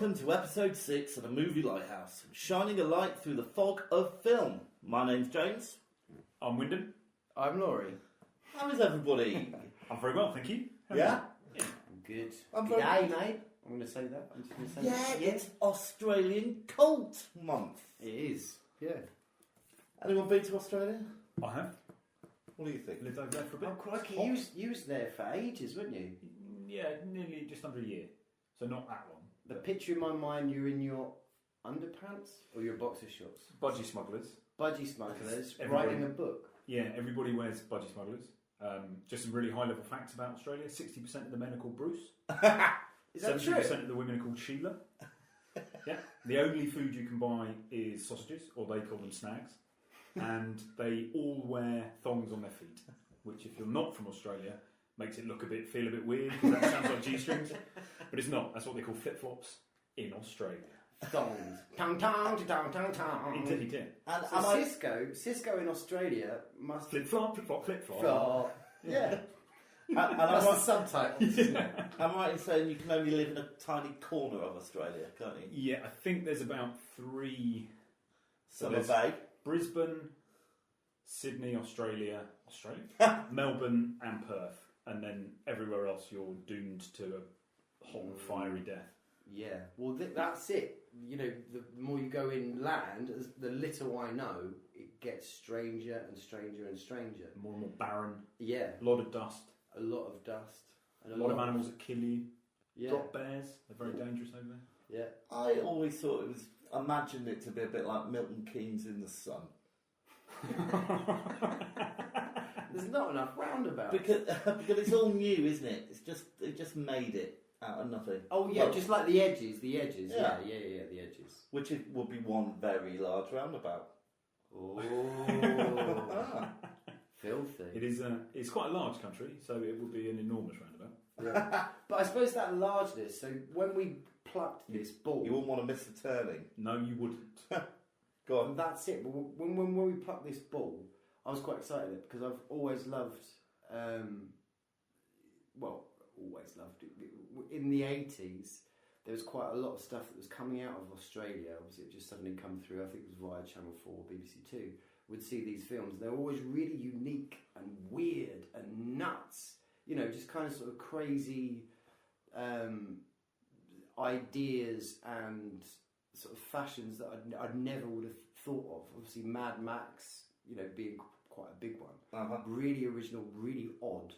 welcome to episode 6 of the Movie Lighthouse, shining a light through the fog of film. My name's James. I'm Wyndham. I'm Laurie. How is everybody? I'm very well, thank you. Yeah? I'm good. I'm Good very- day, mate. I'm going to say that. I'm just going to say Yeah, that. it's Australian Cult Month. It is. Yeah. Anyone been to Australia? I have What do you think? lived over there for a bit. Oh, crikey. You was there for ages, weren't you? Yeah, nearly just under a year. So not that long. The picture in my mind, you're in your underpants or your boxer shorts? Budgie smugglers. Budgie smugglers, Everybody- writing a book. Yeah, everybody wears budgie smugglers. Just some really high-level facts about Australia. 60% of the men are called Bruce. Is that 70% true? of the women are called Sheila. Yeah. The only food you can buy is sausages, or they call them snags. And they all wear thongs on their feet, which if you're not from Australia, makes it feel a bit weird, because that sounds like G-strings. But it's not. That's what they call flip-flops in Australia. Thongs. Tong tong tong tong tong. Indeed. And So Cisco in Australia must Flip-flop, flip-flop, flip-flop. flop. yeah. and That's the subtitle. I'm right in saying you can only live in a tiny corner of Australia, can't you? Yeah, I think there's about 3... Summer there's Bay. Brisbane, Sydney, Australia, Melbourne and Perth. And then everywhere else you're doomed to a hot and fiery death. Yeah, well, that's it. You know, the more you go inland, the little I know, it gets stranger and stranger and stranger. More and more barren. Yeah, A lot of dust. a lot of dust. And A lot of animals that kill you. Yeah, Drop bears. They're very dangerous over there. yeah. I always thought imagined it to be a bit like Milton Keynes in the sun. There's not enough roundabouts. Because it's all new, isn't it? They just made it out of nothing. Oh yeah, Well, just like the edges. Yeah, Yeah. the edges. Which would be one very large roundabout. Oh, Ah. filthy. It is it's quite a large country, so it would be an enormous roundabout. Yeah. But I suppose that largeness. So when we plucked this ball, You wouldn't want to miss the turning. No, you wouldn't. Go on. and that's it. But when we plucked this ball, I was quite excited because I've always loved, always loved it. In the 80s, there was quite a lot of stuff that was coming out of Australia. Obviously, it just suddenly come through. I think it was via Channel 4, BBC 2. Would see these films. They're always really unique and weird and nuts. You know, just kind of sort of crazy ideas and sort of fashions that I'd never would have thought of. Obviously, Mad Max, you know, being quite a big one. Uh-huh. Really original, really odd.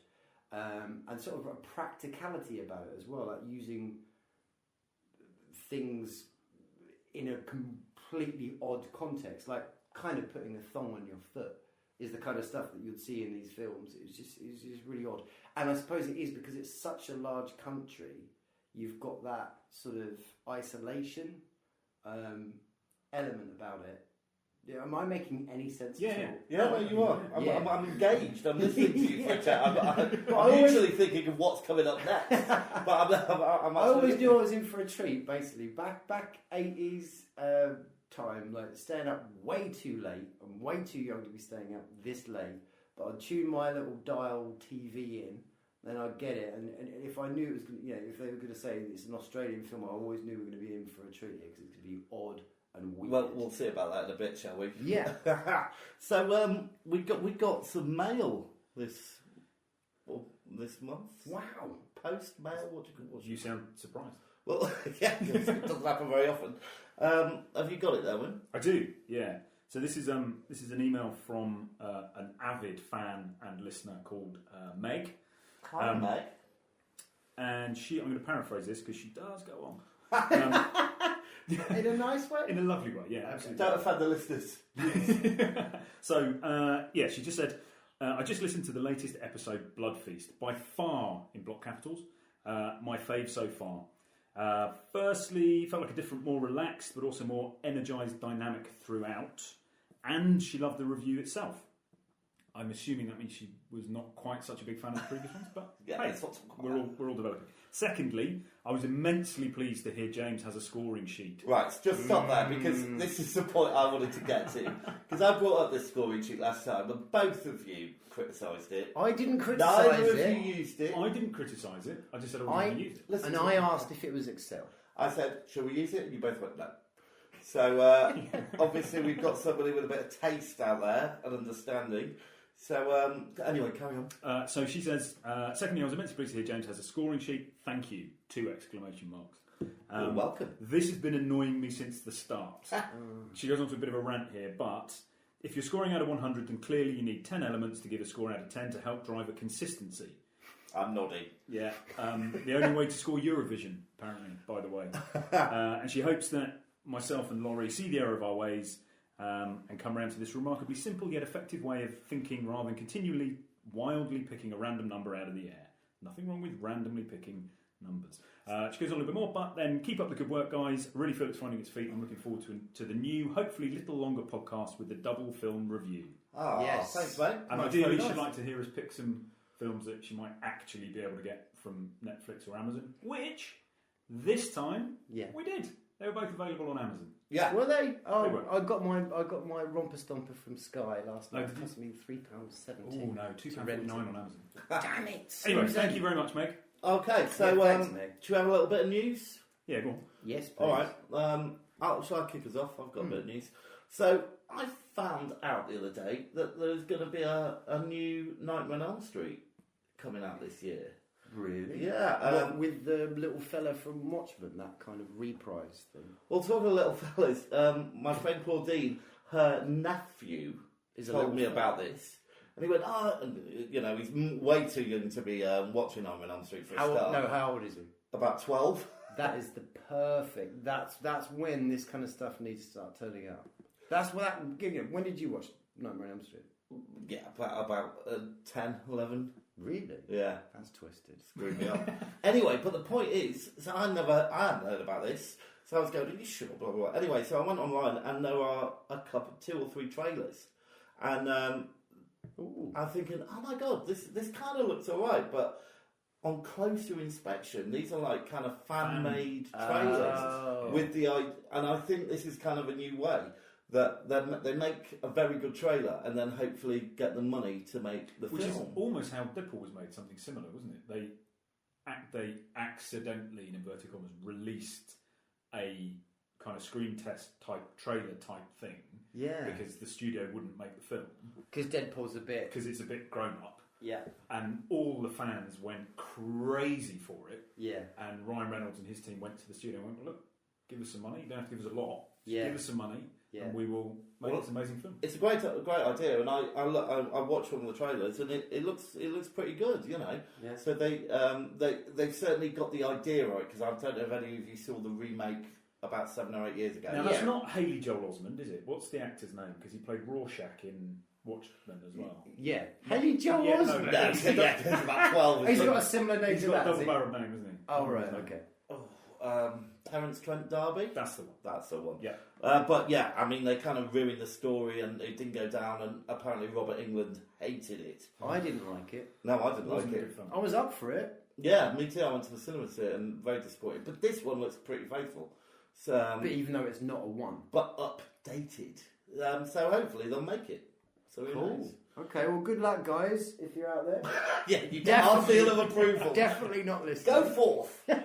And sort of a practicality about it as well, like using things in a completely odd context, like kind of putting a thong on your foot is the kind of stuff that you'd see in these films. It's just really odd. And I suppose it is because it's such a large country, you've got that sort of isolation element about it. Yeah, am I making any sense at all? Yeah, no, you are. Yeah. I'm engaged. I'm listening to you for a chat. I'm always- usually thinking of what's coming up next. But I'm I always actually knew I was in for a treat, basically. Back 80s time, like staying up way too late. I'm way too young to be staying up this late. But I'd tune my little dial TV in, then I'd get it. And if I knew it was, if they were going to say it's an Australian film, I always knew we were going to be in for a treat because it's going to be odd and weird. Well, we'll see about that in a bit, shall we? Yeah. So we got some mail this month. Wow. Post mail. What do you call it? You sound surprised. Well, yeah, 'cause it doesn't happen very often. Have you got it, Owen? I do, yeah. So this is an email from an avid fan and listener called Meg. Hi, Meg. And I'm going to paraphrase this because she does go on. In a nice way? In a lovely way, yeah, absolutely. Don't offend the listeners. So, she just said, I just listened to the latest episode, Blood Feast. By far, in block capitals, my fave so far. Firstly, felt like a different, more relaxed, but also more energised dynamic throughout. And she loved the review itself. I'm assuming that means she was not quite such a big fan of the previous ones, but Yeah, hey, it's not we're all developing. Secondly, I was immensely pleased to hear James has a scoring sheet. Right, just stop there because this is the point I wanted to get to. Because I brought up this scoring sheet last time and both of you criticised it. I didn't criticise Neither of it. you used it. I didn't criticise it. I just said I wasn't going to use it. Listen And to I me. asked if it was Excel. I said, shall we use it? And you both went, no. So, obviously, we've got somebody with a bit of taste out there and understanding. So, anyway, carry on. So she says, secondly, I was immensely pleased to hear James has a scoring sheet. Thank you. 2 exclamation marks. You're welcome. This has been annoying me since the start. She goes on to a bit of a rant here, but if you're scoring out of 100, then clearly you need 10 elements to give a score out of 10 to help drive a consistency. I'm nodding. Yeah. The only way to score Eurovision, apparently, by the way. And she hopes that myself and Laurie see the error of our ways and come around to this remarkably simple yet effective way of thinking rather than continually wildly picking a random number out of the air. Nothing wrong with randomly picking numbers. She goes on a little bit more, but then keep up the good work, guys. I really feel it's finding its feet. I'm looking forward to the new, hopefully little longer podcast with the double film review. Oh, yes. Thanks, mate. And ideally, she'd like to hear us pick some films that she might actually be able to get from Netflix or Amazon, which this time we did. They were both available on Amazon. Yeah, were they? Oh, they were. I got my Romper Stomper from Sky last night. It cost me £3.17. Oh no, £2.49 on Amazon. Damn it! Anyway, thank you very much, Meg. Okay, so thanks, Meg. should we have a little bit of news? Yeah, go on. Yes, please. All right. Shall I kick us off? I've got a bit of news. So I found out the other day that there's going to be a new Nightmare on Elm Street coming out this year. Really? Yeah. With the little fella from Watchmen, that kind of reprise thing. Well, talking of little fellas, my friend Claudine, her nephew, told me about this. And he went, he's way too young to be watching Nightmare on Elm Street for a start. No, how old is he? About 12. That is the perfect. That's when this kind of stuff needs to start turning up. That's what. When did you watch Nightmare on Elm Street? Yeah, about 10, 11. Really? Yeah. That's twisted. Screwed me up. Anyway, but the point is, so I hadn't heard about this. So I was going, are you sure? Blah, blah, blah. Anyway, so I went online and there are a couple, 2 or 3 trailers. And I'm thinking, oh my God, this kind of looks alright, but on closer inspection, these are like kind of fan-made trailers with and I think this is kind of a new way that they make a very good trailer and then hopefully get the money to make the film. Which is almost how Deadpool was made, something similar, wasn't it? They accidentally, in inverted commas, released a kind of screen test type trailer type thing. Yeah. Because the studio wouldn't make the film. Because Deadpool's a bit... Because it's a bit grown up. Yeah. And all the fans went crazy for it. Yeah. And Ryan Reynolds and his team went to the studio and went, well, look, give us some money. You don't have to give us a lot. Yeah. Give us some money. Yeah. And we will make this amazing film. It's a great idea, and I watched one of the trailers, and it looks pretty good, you know. Yeah. So they've certainly got the idea right, because I don't know if any of you saw the remake about 7 or 8 years ago. Now that's not Haley Joel Osment, is it? What's the actor's name? Because he played Rorschach in Watchmen as well. Yeah, Haley Joel Osment. No, he's about 12. He's got a similar name he's to got that. a double-barreled name, isn't he? Oh right, okay. Terence Trent D'Arby? That's the one. That's the one. Yeah. But yeah, I mean, they kind of ruined the story and it didn't go down, and apparently Robert Englund hated it. I didn't like it. No, I didn't like it. I was up for it. Yeah, me too. I went to the cinema to see it and very disappointed. But this one looks pretty faithful. So, but even though it's not a 1. But updated. So hopefully they'll make it. So who knows? Okay, well, good luck, guys, if you're out there. Yeah, you get our seal of approval. Definitely not listening. Go forth. But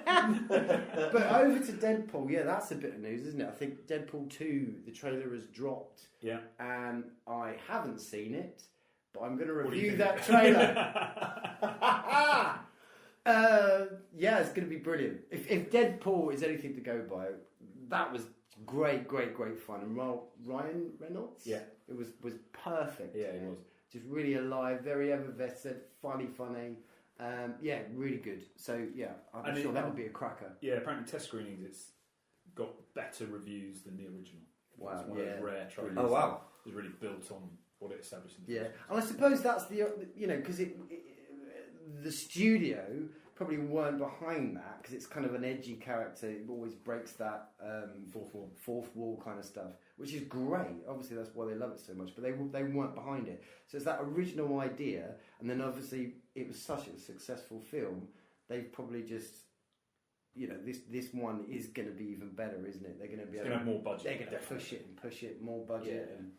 over to Deadpool. Yeah, that's a bit of news, isn't it? I think Deadpool 2, the trailer has dropped. Yeah. And I haven't seen it, but I'm going to review that trailer. Yeah, it's going to be brilliant. If Deadpool is anything to go by, that was great fun. And Ryan Reynolds? Yeah. It was perfect. Yeah, it was. Just really alive, very effervescent, funny. Yeah, really good. So, yeah, I'm sure that would be a cracker. Yeah, apparently test screenings, it's got better reviews than the original. Wow, it's one of those rare trailers. Oh, wow. It's really built on what it established in the first. And I suppose that's because the studio probably weren't behind that, because it's kind of an edgy character. It always breaks that fourth wall kind of stuff, which is great. Obviously, that's why they love it so much. But they weren't behind it. So it's that original idea, and then obviously it was such a successful film. They've probably just, this one is going to be even better, isn't it? They're going to be. It's going to have more budget. They're going to push it, more budget, and.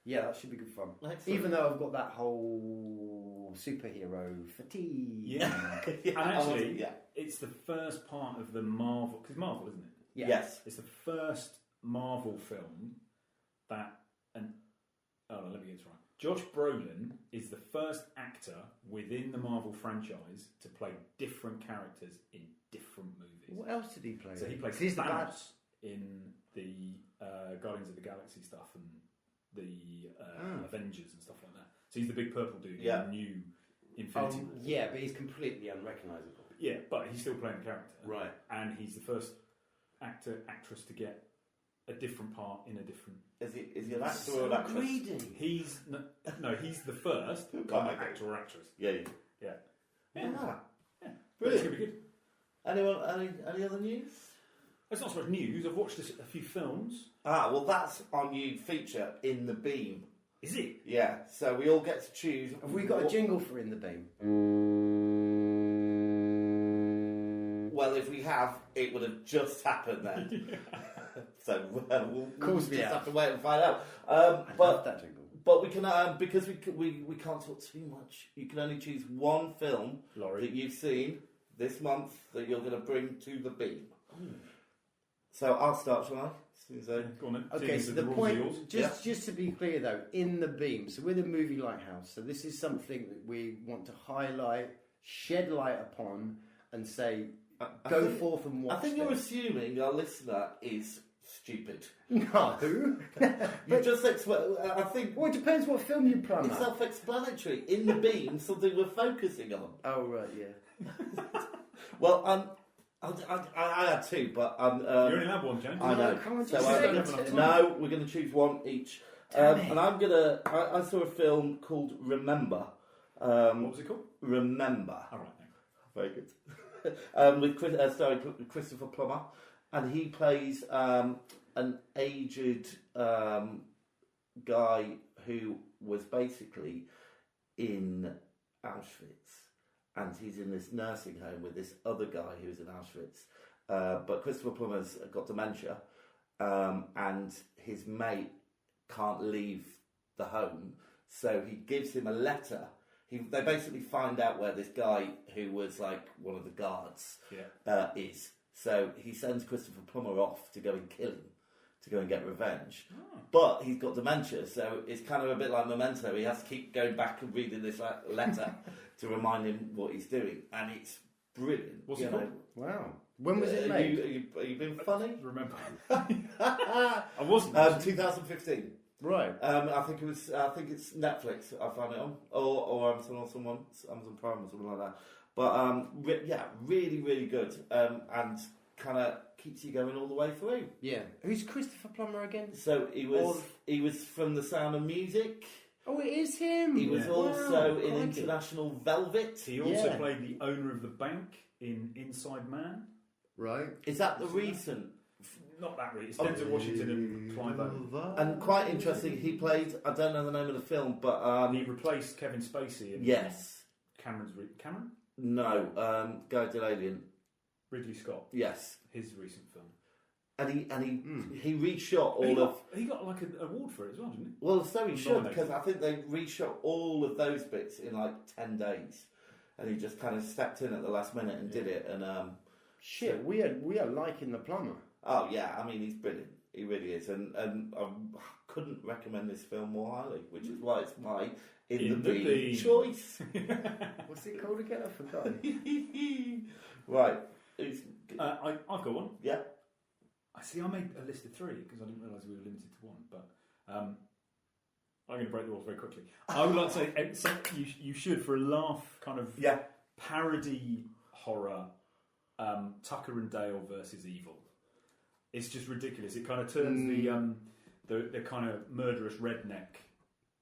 Yeah, that should be good fun. Excellent. Even though I've got that whole superhero fatigue. Yeah. And actually, it's the first part of the Marvel... Because Marvel, isn't it? Yeah. Yes. It's the first Marvel film that... let me get this right. Josh Brolin is the first actor within the Marvel franchise to play different characters in different movies. What else did he play? So he plays He's the bad- Thanos in the Guardians of the Galaxy stuff and the Avengers and stuff like that. So he's the big purple dude in the new Infinity War. Yeah, but he's completely unrecognisable. Yeah, but he's still playing the character. Right. And he's the first actress to get a different part in a different... Is he an actor or an actress? He's the first actor or actress. Yeah. Yeah. Ah, Yeah. brilliant. It's going to be good. Anyone? Any other news? It's not so much news. I've watched a few films. Well, that's our new feature, In the Beam. Is it? Yeah, so we all get to choose. Have we got a jingle for In the Beam? Well, if we have, it would have just happened then. So we'll just have to wait and find out. Love that jingle. But we can, because we can't talk too much. You can only choose one film that you've seen this month that you're going to bring to the Beam. So I'll start, shall I? Go on then. Okay, so the point, just to be clear though, In the Beam, so we're the Movie Lighthouse, so this is something that we want to highlight, shed light upon, and say, go forth and watch. I think you're assuming our listener is stupid. No. You just I think... Well, it depends what film you plumb It's at. self-explanatory. In the Beam, something we're focusing on. Oh, right, yeah. Well, I had two, but you only have one, James. I know. Come on, So just no, we're going to choose one each. And I'm gonna. I saw a film called Remember. What was it called? Remember. All right, thanks. Very good. With starring Christopher Plummer, and he plays an aged guy who was basically in Auschwitz. And he's in this nursing home with this other guy who's in Auschwitz. But Christopher Plummer's got dementia, and his mate can't leave the home. So he gives him a letter. They basically find out where this guy, who was like one of the guards, is. So he sends Christopher Plummer off to go and kill him, to go and get revenge. Oh. But he's got dementia, so it's kind of a bit like Memento. He has to keep going back and reading this letter to remind him what he's doing, and it's brilliant. What's it called? Wow. When was it made? Are you being funny? Remember? I wasn't. 2015. Right. I think it's Netflix. I found it on, or Amazon or Amazon Prime or something like that. But really, really good, and kind of keeps you going all the way through. Yeah. Who's Christopher Plummer again? So he was from The Sound of Music. Oh, it is him. He was also in International Velvet. He also played the owner of the bank in Inside Man. Right. Is that the recent? Not that really. It's Denzel Washington and Clive Owen. And quite interesting, he played, I don't know the name of the film, but... he replaced Kevin Spacey in Cameron? No, guy who did Alien. Ridley Scott. Yes. His recent film. And he reshot all of... He got like an award for it as well, didn't he? Well, so he should, because I think they reshot all of those bits in like 10 days. And he just kind of stepped in at the last minute and did it. And Shit, we are liking the Plumber. Oh, yeah, I mean, he's brilliant. He really is. And I couldn't recommend this film more highly, which is why it's my In the Beam choice. What's it called again? I forgot. Right. I've got one. Yeah. I see. I made a list of three because I didn't realise we were limited to one. But I'm going to break the rules very quickly. I would like to say you should, for a laugh, kind of parody horror. Tucker and Dale versus Evil. It's just ridiculous. It kind of turns the kind of murderous redneck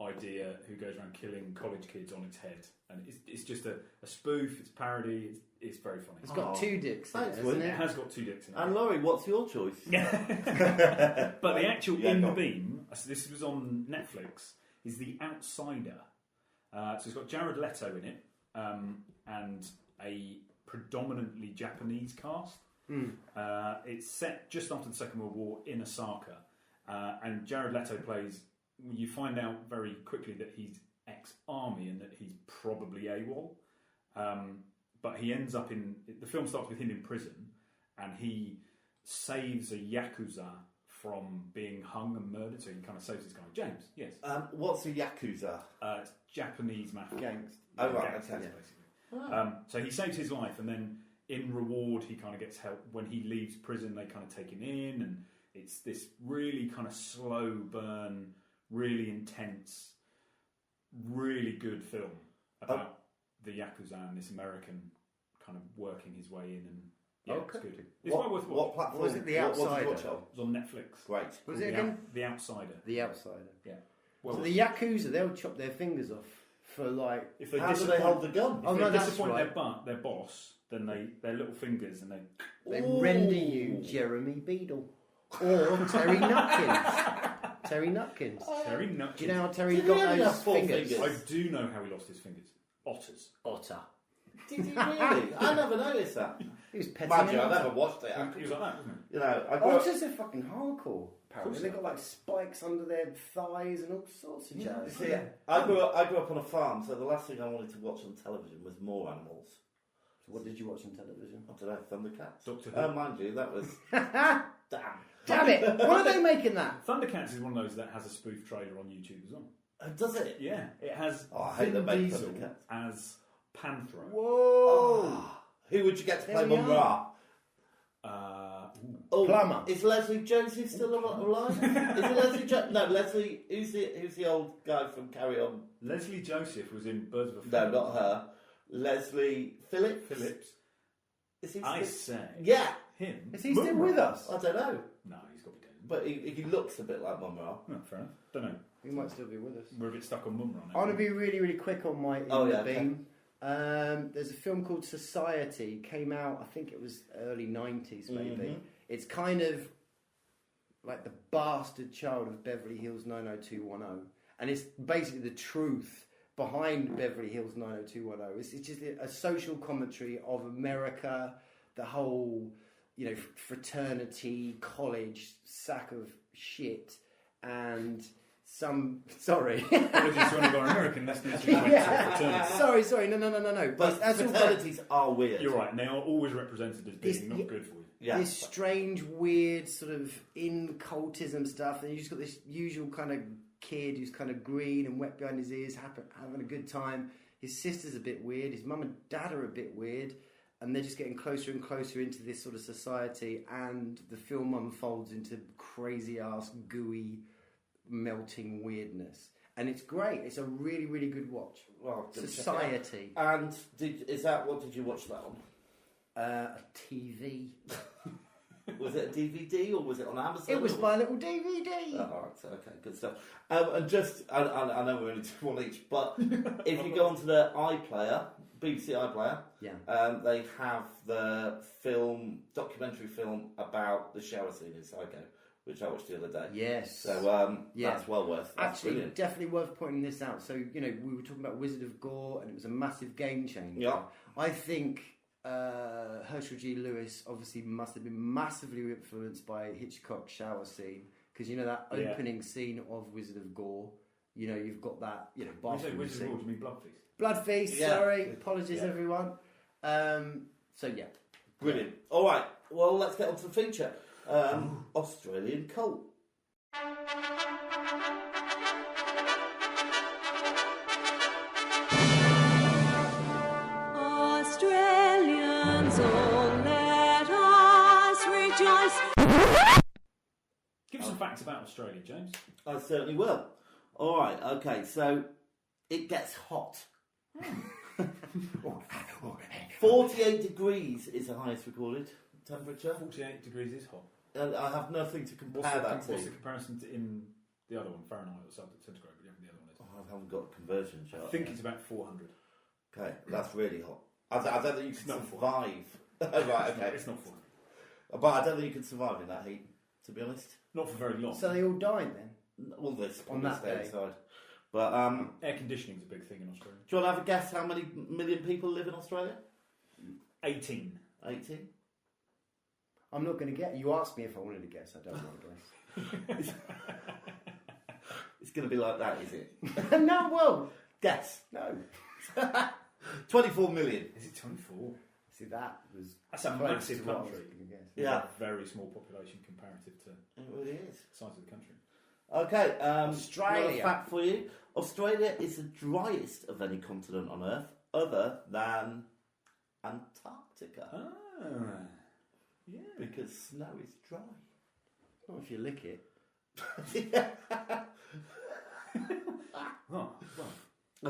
idea who goes around killing college kids on its head, and it's just a spoof. It's parody. It's very funny. It's got two dicks. Thanks, in it, it has got two dicks in it. And Laurie, what's your choice? But the actual In the Beam, so this was on Netflix, is The Outsider. So it's got Jared Leto in it, and a predominantly Japanese cast. It's set just after the Second World War in Osaka, and Jared Leto plays. You find out very quickly that he's ex-army and that he's probably AWOL. But he ends up the film starts with him in prison, and he saves a Yakuza from being hung and murdered. So he kind of saves this guy. James, yes. What's a Yakuza? It's Japanese mafia. Gangster. Oh, right, Gangsters, okay. basically. Oh. So he saves his life, and then in reward, he kind of gets help. When he leaves prison, they kind of take him in, and it's this really kind of slow burn, really intense, really good film about the Yakuza and this American kind of working his way in, and it's good. It's well worth watching. What platform? Was it The Outsider? What did you watch It was on Netflix. Great. Was it again? The Outsider. The Outsider. Yeah. So Well, the Yakuza, they'll chop their fingers off for like... if they How do they hold the gun? If Oh, they no, that's disappoint right. their boss, then their little fingers, and They Ooh. render you Jeremy Beadle. Or Terry Nutkins. Terry Nutkins. Terry Nutkins. Do you know how Terry Did got he only those have four fingers? fingers? I do know how he lost his fingers. Otters. Otter. Did he really? I never noticed that. He was petting Mind you, an I never otter. watched it. He was like that, wasn't You know, I grew up. Otters are fucking hardcore. Apparently, course they they got like spikes under their thighs and all sorts of jazz. See, I grew up on a farm, so the last thing I wanted to watch on television was more animals. So what did you watch on television? I don't know, Thundercats. Doctor Who. Mind you, that was damn. Damn it! Why are they making that? Thundercats is one of those that has a spoof trailer on YouTube as well. Does it? Yeah, it has Oh, I hate Vin the make Diesel Thundercats. as Panthro. Whoa! Ah, who would you get to play There we Mum Ra? Oh, Plumber. Is Leslie Joseph still alive? Is it Leslie No, Leslie. Who's the old guy from Carry On? Leslie Joseph was in Birds of a No, Feather. not her. Leslie Phillips. Phillips. Is he I still... say. Yeah. Him. Is he still with us? I don't know, No, he's got to be dead. but he looks a bit like Mum Ra. No, fair enough. Don't know. He might still be with us. We're a bit stuck on Mumra I want to be really, really quick on my Oh, yeah, beam. There's a film called Society. Came out, I think it was early 90s, maybe. Mhm. It's kind of like the bastard child of Beverly Hills 90210. And it's basically the truth behind Beverly Hills 90210. It's just a social commentary of America, the whole, fraternity, college, sack of shit, and some... Sorry. Apologies to one of our American listeners who went to fraternity. Sorry, no. But that's all fraternities are weird. You're right, and they are always represented as being not yeah. good for you. Yeah. This strange, weird sort of in-cultism stuff, and you just got this usual kind of kid who's kind of green and wet behind his ears, having a good time. His sister's a bit weird, his mum and dad are a bit weird, and they're just getting closer and closer into this sort of society, and the film unfolds into crazy-ass, gooey, melting weirdness. And it's great. It's a really, really good watch. Well, good to check Society. it out. And what did you watch that on? A TV. Was it a DVD or was it on Amazon? It was my little DVD. Oh, all right, so, okay, good stuff. And just, I know we're only two one each, but if you go onto the iPlayer, BBC iPlayer, Yeah. they have the documentary film about the shower scene in Psycho, which I watched the other day. Yes. So Yeah. that's well worth. That's Actually, brilliant. definitely worth pointing this out. So, we were talking about Wizard of Gore, and it was a massive game changer. Yeah. I think Herschel G. Lewis obviously must have been massively influenced by Hitchcock's shower scene, because that Yeah. opening scene of Wizard of Gore. You've got that. When you say Bathroom Wizard of scene. War, do you mean Blood Feast? Blood Feast. Yeah. Sorry, apologies Yeah. everyone. So yeah, Brilliant. All right, well, let's get on to the feature. Australian cult. Australians, oh, let us rejoice. Give us some facts about Australia, James. I certainly will. All right, okay, so it gets hot. 48 degrees is the highest recorded temperature. 48 degrees is hot. And I have nothing to compare What's that the to. comparison to in the other one, Fahrenheit or centigrade? But the other one is. Oh, I haven't got a conversion chart. I think it's about 400. Okay, that's really hot. I don't think you can not survive. Oh, right, okay. It's not 400. But I don't think you can survive in that heat, to be honest. Not for very long. so they all died then. All this On probably that stay day. inside. But Air conditioning's a big thing in Australia. do you want to have a guess how many million people live in Australia? 18. 18? I'm not going to get. You asked me if I wanted to guess. I don't want to guess. It's going to be like that, is it? No, well, Guess. no. 24 million. Is it 24? See, that was That's a close massive to what I was country. gonna guess. Yeah. A very small population comparative to It really is. the size of the country. Okay, Australia. another fact for you. Australia is the driest of any continent on Earth, other than Antarctica, Ah, yeah. because snow is dry. Not if you lick it. Oh, well.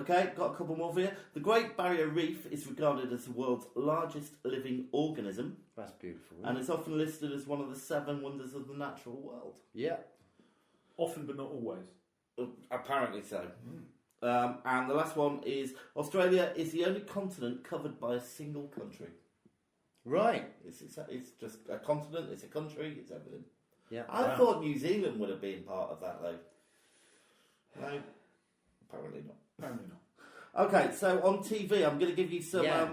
Okay, got a couple more for you. The Great Barrier Reef is regarded as the world's largest living organism, That's beautiful. and it's often listed as one of the 7 wonders of the natural world. Yeah. Often, but not always. Apparently so. And the last one is Australia is the only continent covered by a single country. Right. It's just a continent, it's a country, it's everything. Yeah. I thought New Zealand would have been part of that though. No, apparently not. Apparently not. Okay, so on TV, I'm going to give you some Yeah.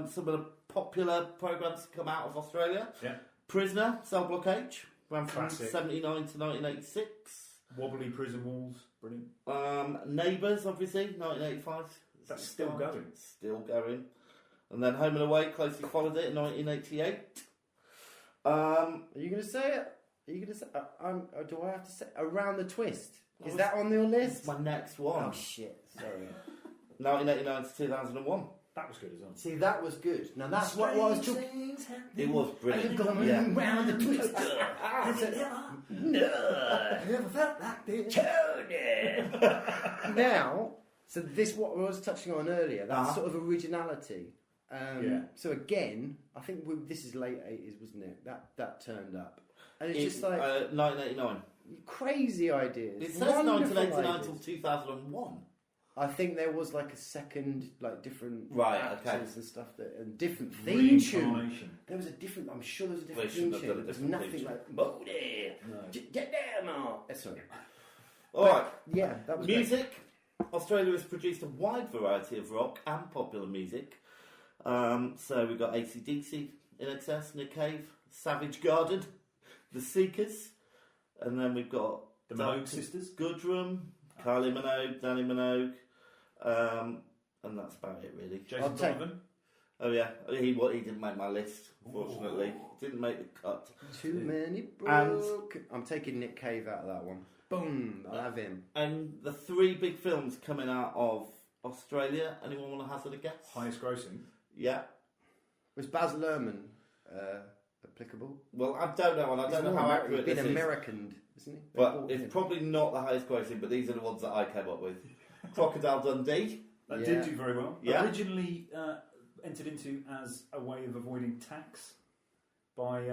some of the popular programmes that come out of Australia. Yeah. Prisoner, Cell Block H, ran from Classic. 79 to 1986. Wobbly prison walls. Brilliant. Neighbours, obviously, 1985. That's still going. Still going. And then Home and Away closely followed it in 1988. Are you going to say it? Are you going to say? Do I have to say Around the Twist? Is that on your list? It's my next one. Oh shit! Sorry. 1989 to 2001. That was good as well. See, that was good. Now that's what I was talking. It was brilliant. Going Yeah. round the twist. No, never felt like this. now, so this what I was touching on earlier. That Uh-huh. sort of originality. Yeah. So again, I think this is late '80s, wasn't it? That turned up, and it's just like 1989. crazy ideas. It says wonderful 1989 ideas. till 2001. I think there was like a second, like different Right, actors okay. and stuff and different theme tune. Reincarnation. There was a different. I'm sure there was a They different shouldn't theme have done tune. a There was different nothing theme like Bodie, No. get down, Mark. Sorry. All right. Yeah, that was great. Music. Australia has produced a wide variety of rock and popular music. So we've got AC/DC, In Excess, Nick Cave, Savage Garden, The Seekers, and then we've got The Minogue Sisters. Goodrum, Kylie Minogue, Danny Minogue, and that's about it really. Jason Donovan. Oh yeah, he didn't make my list. Fortunately, didn't make the cut. Too many And- broke. I'm taking Nick Cave out of that one. Boom! I'll have him. And the 3 big films coming out of Australia. Anyone want to hazard a guess? Highest grossing. Yeah. Was Baz Luhrmann applicable? Well, I don't know, and I don't know how accurate He's this been is. Americaned, isn't he? They But bought it's him. probably not the highest grossing, but these are the ones that I came up with. Crocodile Dundee. That Yeah. did do very well. Yeah. Originally entered into as a way of avoiding tax by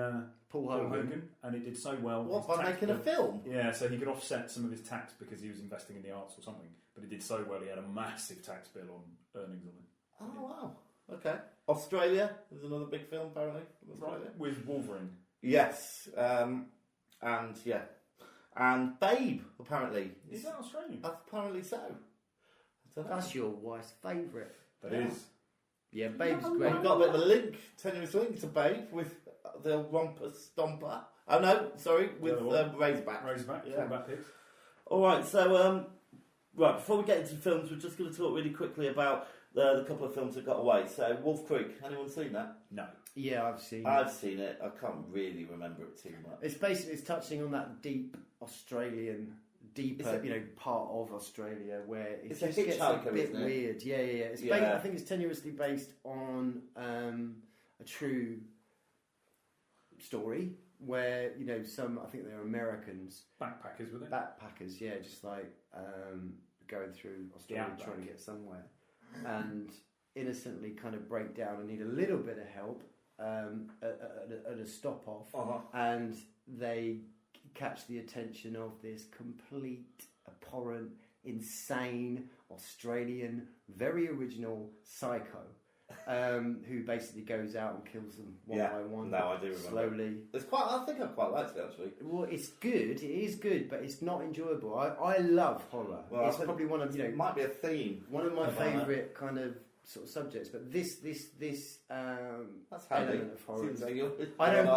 Paul Paul Hogan. Hogan, and it did so well. What, his by tax making a bill- film? Yeah, so he could offset some of his tax because he was investing in the arts or something. But it did so well, he had a massive tax bill on earnings on it. Oh, wow. Okay. Australia is another big film, apparently, from Australia. With Wolverine. Yes. And, yeah. And Babe, apparently. Is that Australian? Apparently so. I don't know. That's your wife's favourite. That Yeah. is. Yeah, Babe's We've great. got a bit of a link, tenuous link to Babe with the Romper Stomper. Oh no, sorry, with The other one. Razorback. Razorback, Yeah. fullback pigs. Alright, so, right, before we get into films, we're just going to talk really quickly about the couple of films that got away. So, Wolf Creek, anyone seen that? No. Yeah, I've seen. I've seen it. I can't really remember it too much. It's basically touching on that deep Australian, deeper, Is it- part of Australia where it It's a just gets a hitchhiker, bit isn't it? weird. Yeah. It's Yeah. I think it's tenuously based on a true story where I think they're Americans, Backpackers with it. backpackers, yeah, just like going through Australia outback. trying to get somewhere, and innocently kind of break down and need a little bit of help at a stop off, Uh-huh. and they catch the attention of this complete, abhorrent, insane Australian, very original psycho. Who basically goes out and kills them one Yeah, by one. no, I do remember. Slowly. I think I quite liked it actually. Well, it's good. It is good, but it's not enjoyable. I love horror. Well, it's I think probably one of It might be a theme. one of my about that. favourite kind of sort of subjects. But this That's handy. element of horror. Seems like you're I on don't-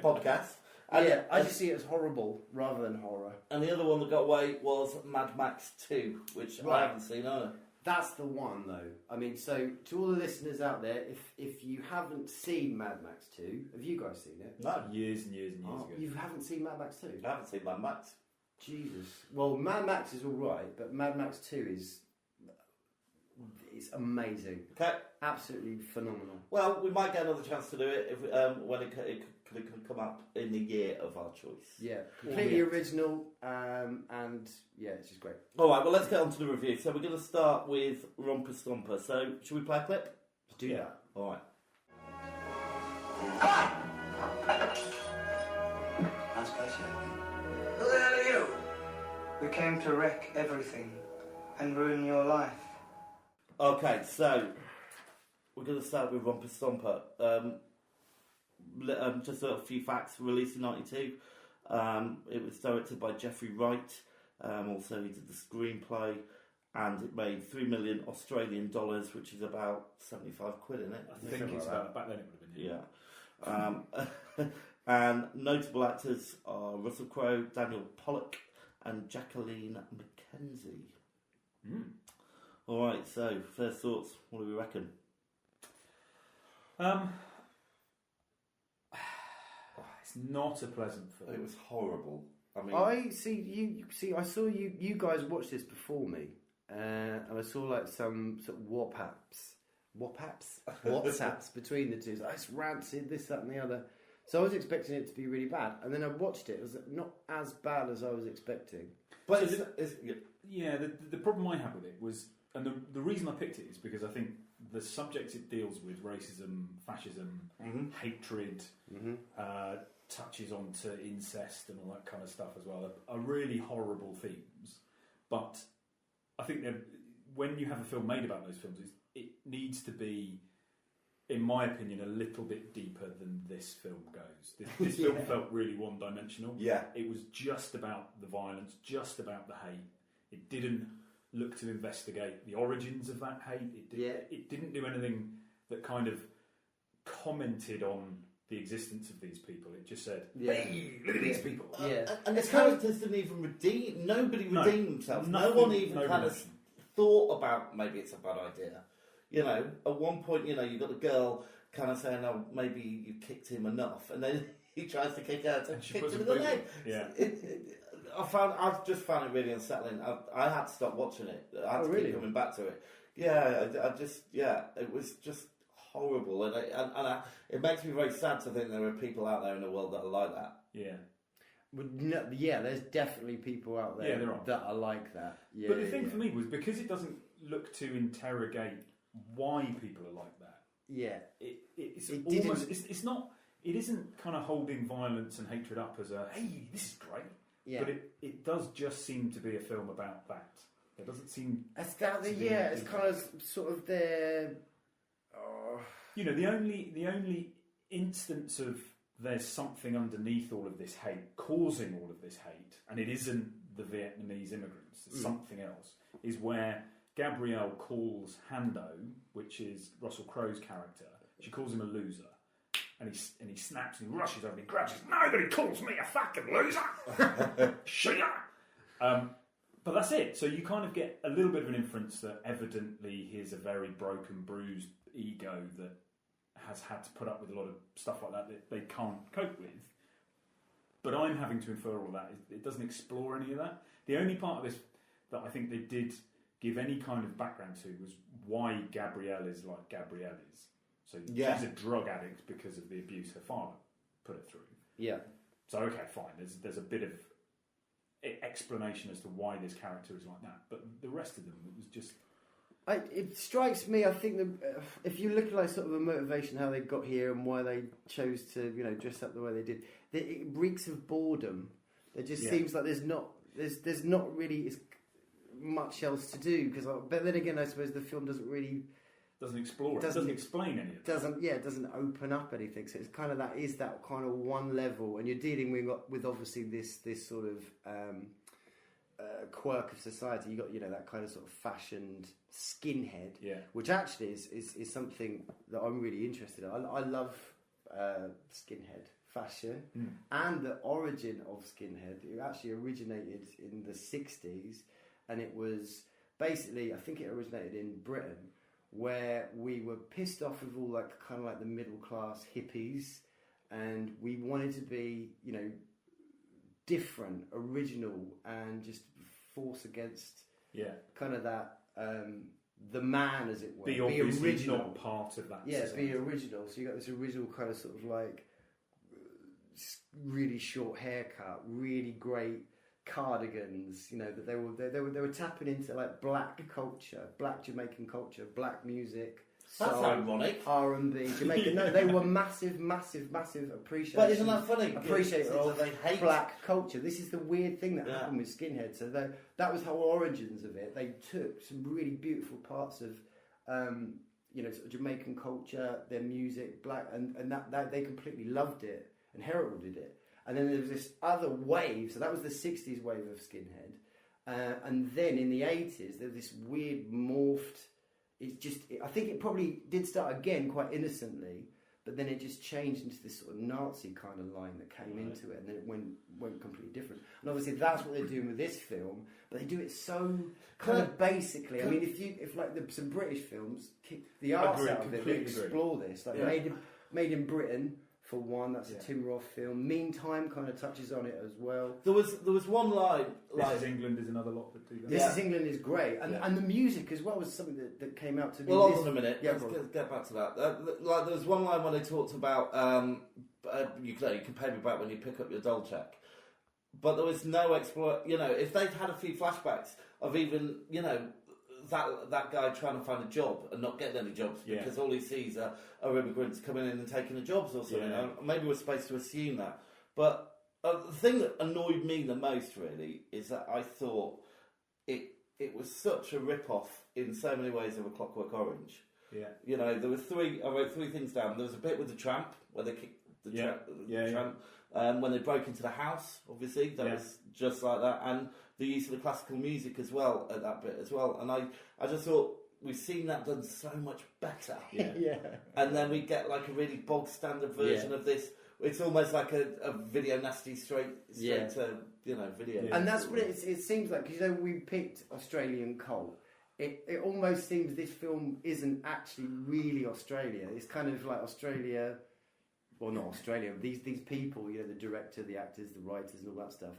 our podcast. And, Yeah, I just see it as horrible rather than horror. and the other one that got away was Mad Max 2, which I Right. haven't seen either. That's the one, though. I mean, so to all the listeners out there, if you haven't seen Mad Max 2, have you guys seen it? No. Years and years and years ago. You haven't seen Mad Max 2? I haven't seen Mad Max. Jesus. Well, Mad Max is all right, but Mad Max 2 is amazing. Okay. Absolutely phenomenal. Well, we might get another chance to do it if when it could come up in the year of our choice. Yeah, completely original, and yeah, it's just great. All right, well, let's get on to the review. So we're going to start with Romper Stomper. So, should we play a clip? Let's do that. All right. Nice place, Who the hell are you? We came to wreck everything and ruin your life. Okay, so we're going to start with Romper Stomper. Just a few facts. Released in '92. It was directed by Jeffrey Wright. Also, he did the screenplay, and it made $3 million Australian dollars, which is about 75 quid, isn't it? I think it's about back then. It would have been. Yeah. And notable actors are Russell Crowe, Daniel Pollock, and Jacqueline McKenzie. All right. So, first thoughts. What do we reckon? It's not a pleasant film. It was horrible. I mean, I saw you guys watch this before me, and I saw like some sort of WhatsApps between the two. It's like, it's rancid, this, that, and the other. So I was expecting it to be really bad, and then I watched it. It was not as bad as I was expecting. but The problem I had with it was, and the reason I picked it is because I think the subjects it deals with, racism, fascism, hatred, touches onto incest and all that kind of stuff as well, are really horrible themes. But I think that when you have a film made about those films, it needs to be, in my opinion, a little bit deeper than this film goes. This film felt really one-dimensional. Yeah. It was just about the violence, just about the hate. It didn't look to investigate the origins of that hate. It didn't do anything that kind of commented on the existence of these people. It just said, "Hey, look at these people." Yeah, and the characters didn't even redeem. Nobody redeemed themselves. No nothing, one even kind of thought about maybe it's a bad idea. You know, at one point, you know, you've got the girl kind of saying, "Oh, maybe you kicked him enough," and then he tries to kick her and kicks him in the leg. Yeah. I just found it really unsettling. I had to stop watching it. I had to really? keep coming back to it. Yeah, it was just horrible, and it makes me very sad to think there are people out there in the world that are like that. Yeah. Well, no, yeah, there's definitely people out there that are like that. Yeah, but the thing for me was, because it doesn't look to interrogate why people are like that. Yeah. It's not. It isn't kind of holding violence and hatred up as a, hey, this is great. Yeah. But it does just seem to be a film about that. It doesn't seem. It's kind of sort of their. You know, the only instance of there's something underneath all of this hate, causing all of this hate, and it isn't the Vietnamese immigrants, it's something else, is where Gabrielle calls Hando, which is Russell Crowe's character, she calls him a loser. And he snaps and he rushes over and he grabs his, "Nobody calls me a fucking loser!" Shut up! But that's it. So you kind of get a little bit of an inference that evidently he's a very broken, bruised ego that has had to put up with a lot of stuff like that they can't cope with. But I'm having to infer all that. It doesn't explore any of that. The only part of this that I think they did give any kind of background to was why Gabrielle is like Gabrielle is. So she's a drug addict because of the abuse her father put her through. Yeah. So okay, fine. There's a bit of explanation as to why this character is like that, but the rest of them, it was just. It strikes me. I think that if you look at like sort of a motivation how they got here and why they chose to dress up the way they did, it reeks of boredom. It just seems like there's not really much else to do but then again I suppose the film doesn't really. Doesn't explore it. Doesn't explain any of it. It doesn't open up anything. So it's kind of that kind of one level, and you're dealing with obviously this sort of quirk of society. You got that kind of sort of fashioned skinhead, which actually is something that I'm really interested in. I love skinhead fashion and the origin of skinhead. It actually originated in the 60s, and it was basically, I think it originated in Britain, where we were pissed off with all like kind of like the middle class hippies, and we wanted to be, you know, different, original, and just force against kind of that the man, as it were. Be original, not part of that. Yeah, society. be original. So you got this original kind of sort of like really short haircut, really great cardigans. You know, that they were tapping into like black culture, black Jamaican culture, black music. That's soul, ironic. R&B, Jamaican. No, they were massive appreciation. But isn't that funny? Appreciator of they hate black culture. This is the weird thing that happened with skinheads. So that was the whole origins of it. They took some really beautiful parts of, you know, sort of Jamaican culture, their music, black, and that they completely loved it and heralded it. And then there was this other wave. So that was the 60s wave of skinhead. And then in the 80s, there was this weird morphed. I think it probably did start again quite innocently, but then it just changed into this sort of Nazi kind of line that came into it, and then it went completely different. And obviously that's what they're doing with this film, but they do it so kind of basically. I mean, if like some British films kick the arse out of it, they explore this, like made in Britain. For one, that's a Tim Roth film. Meantime kind of touches on it as well. There was one line. This Is England is another lot that do that. This Is England is great. And the music as well was something that came out to me. Well, hold on a minute. Let's get back to that. Like there was one line when they talked about you can pay me back when you pick up your doll check. But there was no you know, if they'd had a few flashbacks of even, you know, that guy trying to find a job and not getting any jobs because all he sees are immigrants coming in and taking the jobs or something. Maybe we're supposed to assume that. But the thing that annoyed me the most really is that I thought it was such a rip-off in so many ways of A Clockwork Orange. Yeah. You know, I wrote three things down. There was a bit with the tramp where they kicked the tramp. When they broke into the house, obviously, that was just like that. And the use of the classical music as well at that bit as well. And I just thought we've seen that done so much better. And then we get like a really bog standard version of this. It's almost like a video nasty straight to, you know, video. And that's what it seems like, because, you know, we picked Australian cult. It almost seems this film isn't actually really Australia. It's kind of like Australia, well, not Australia. These people, you know, the director, the actors, the writers, and all that stuff,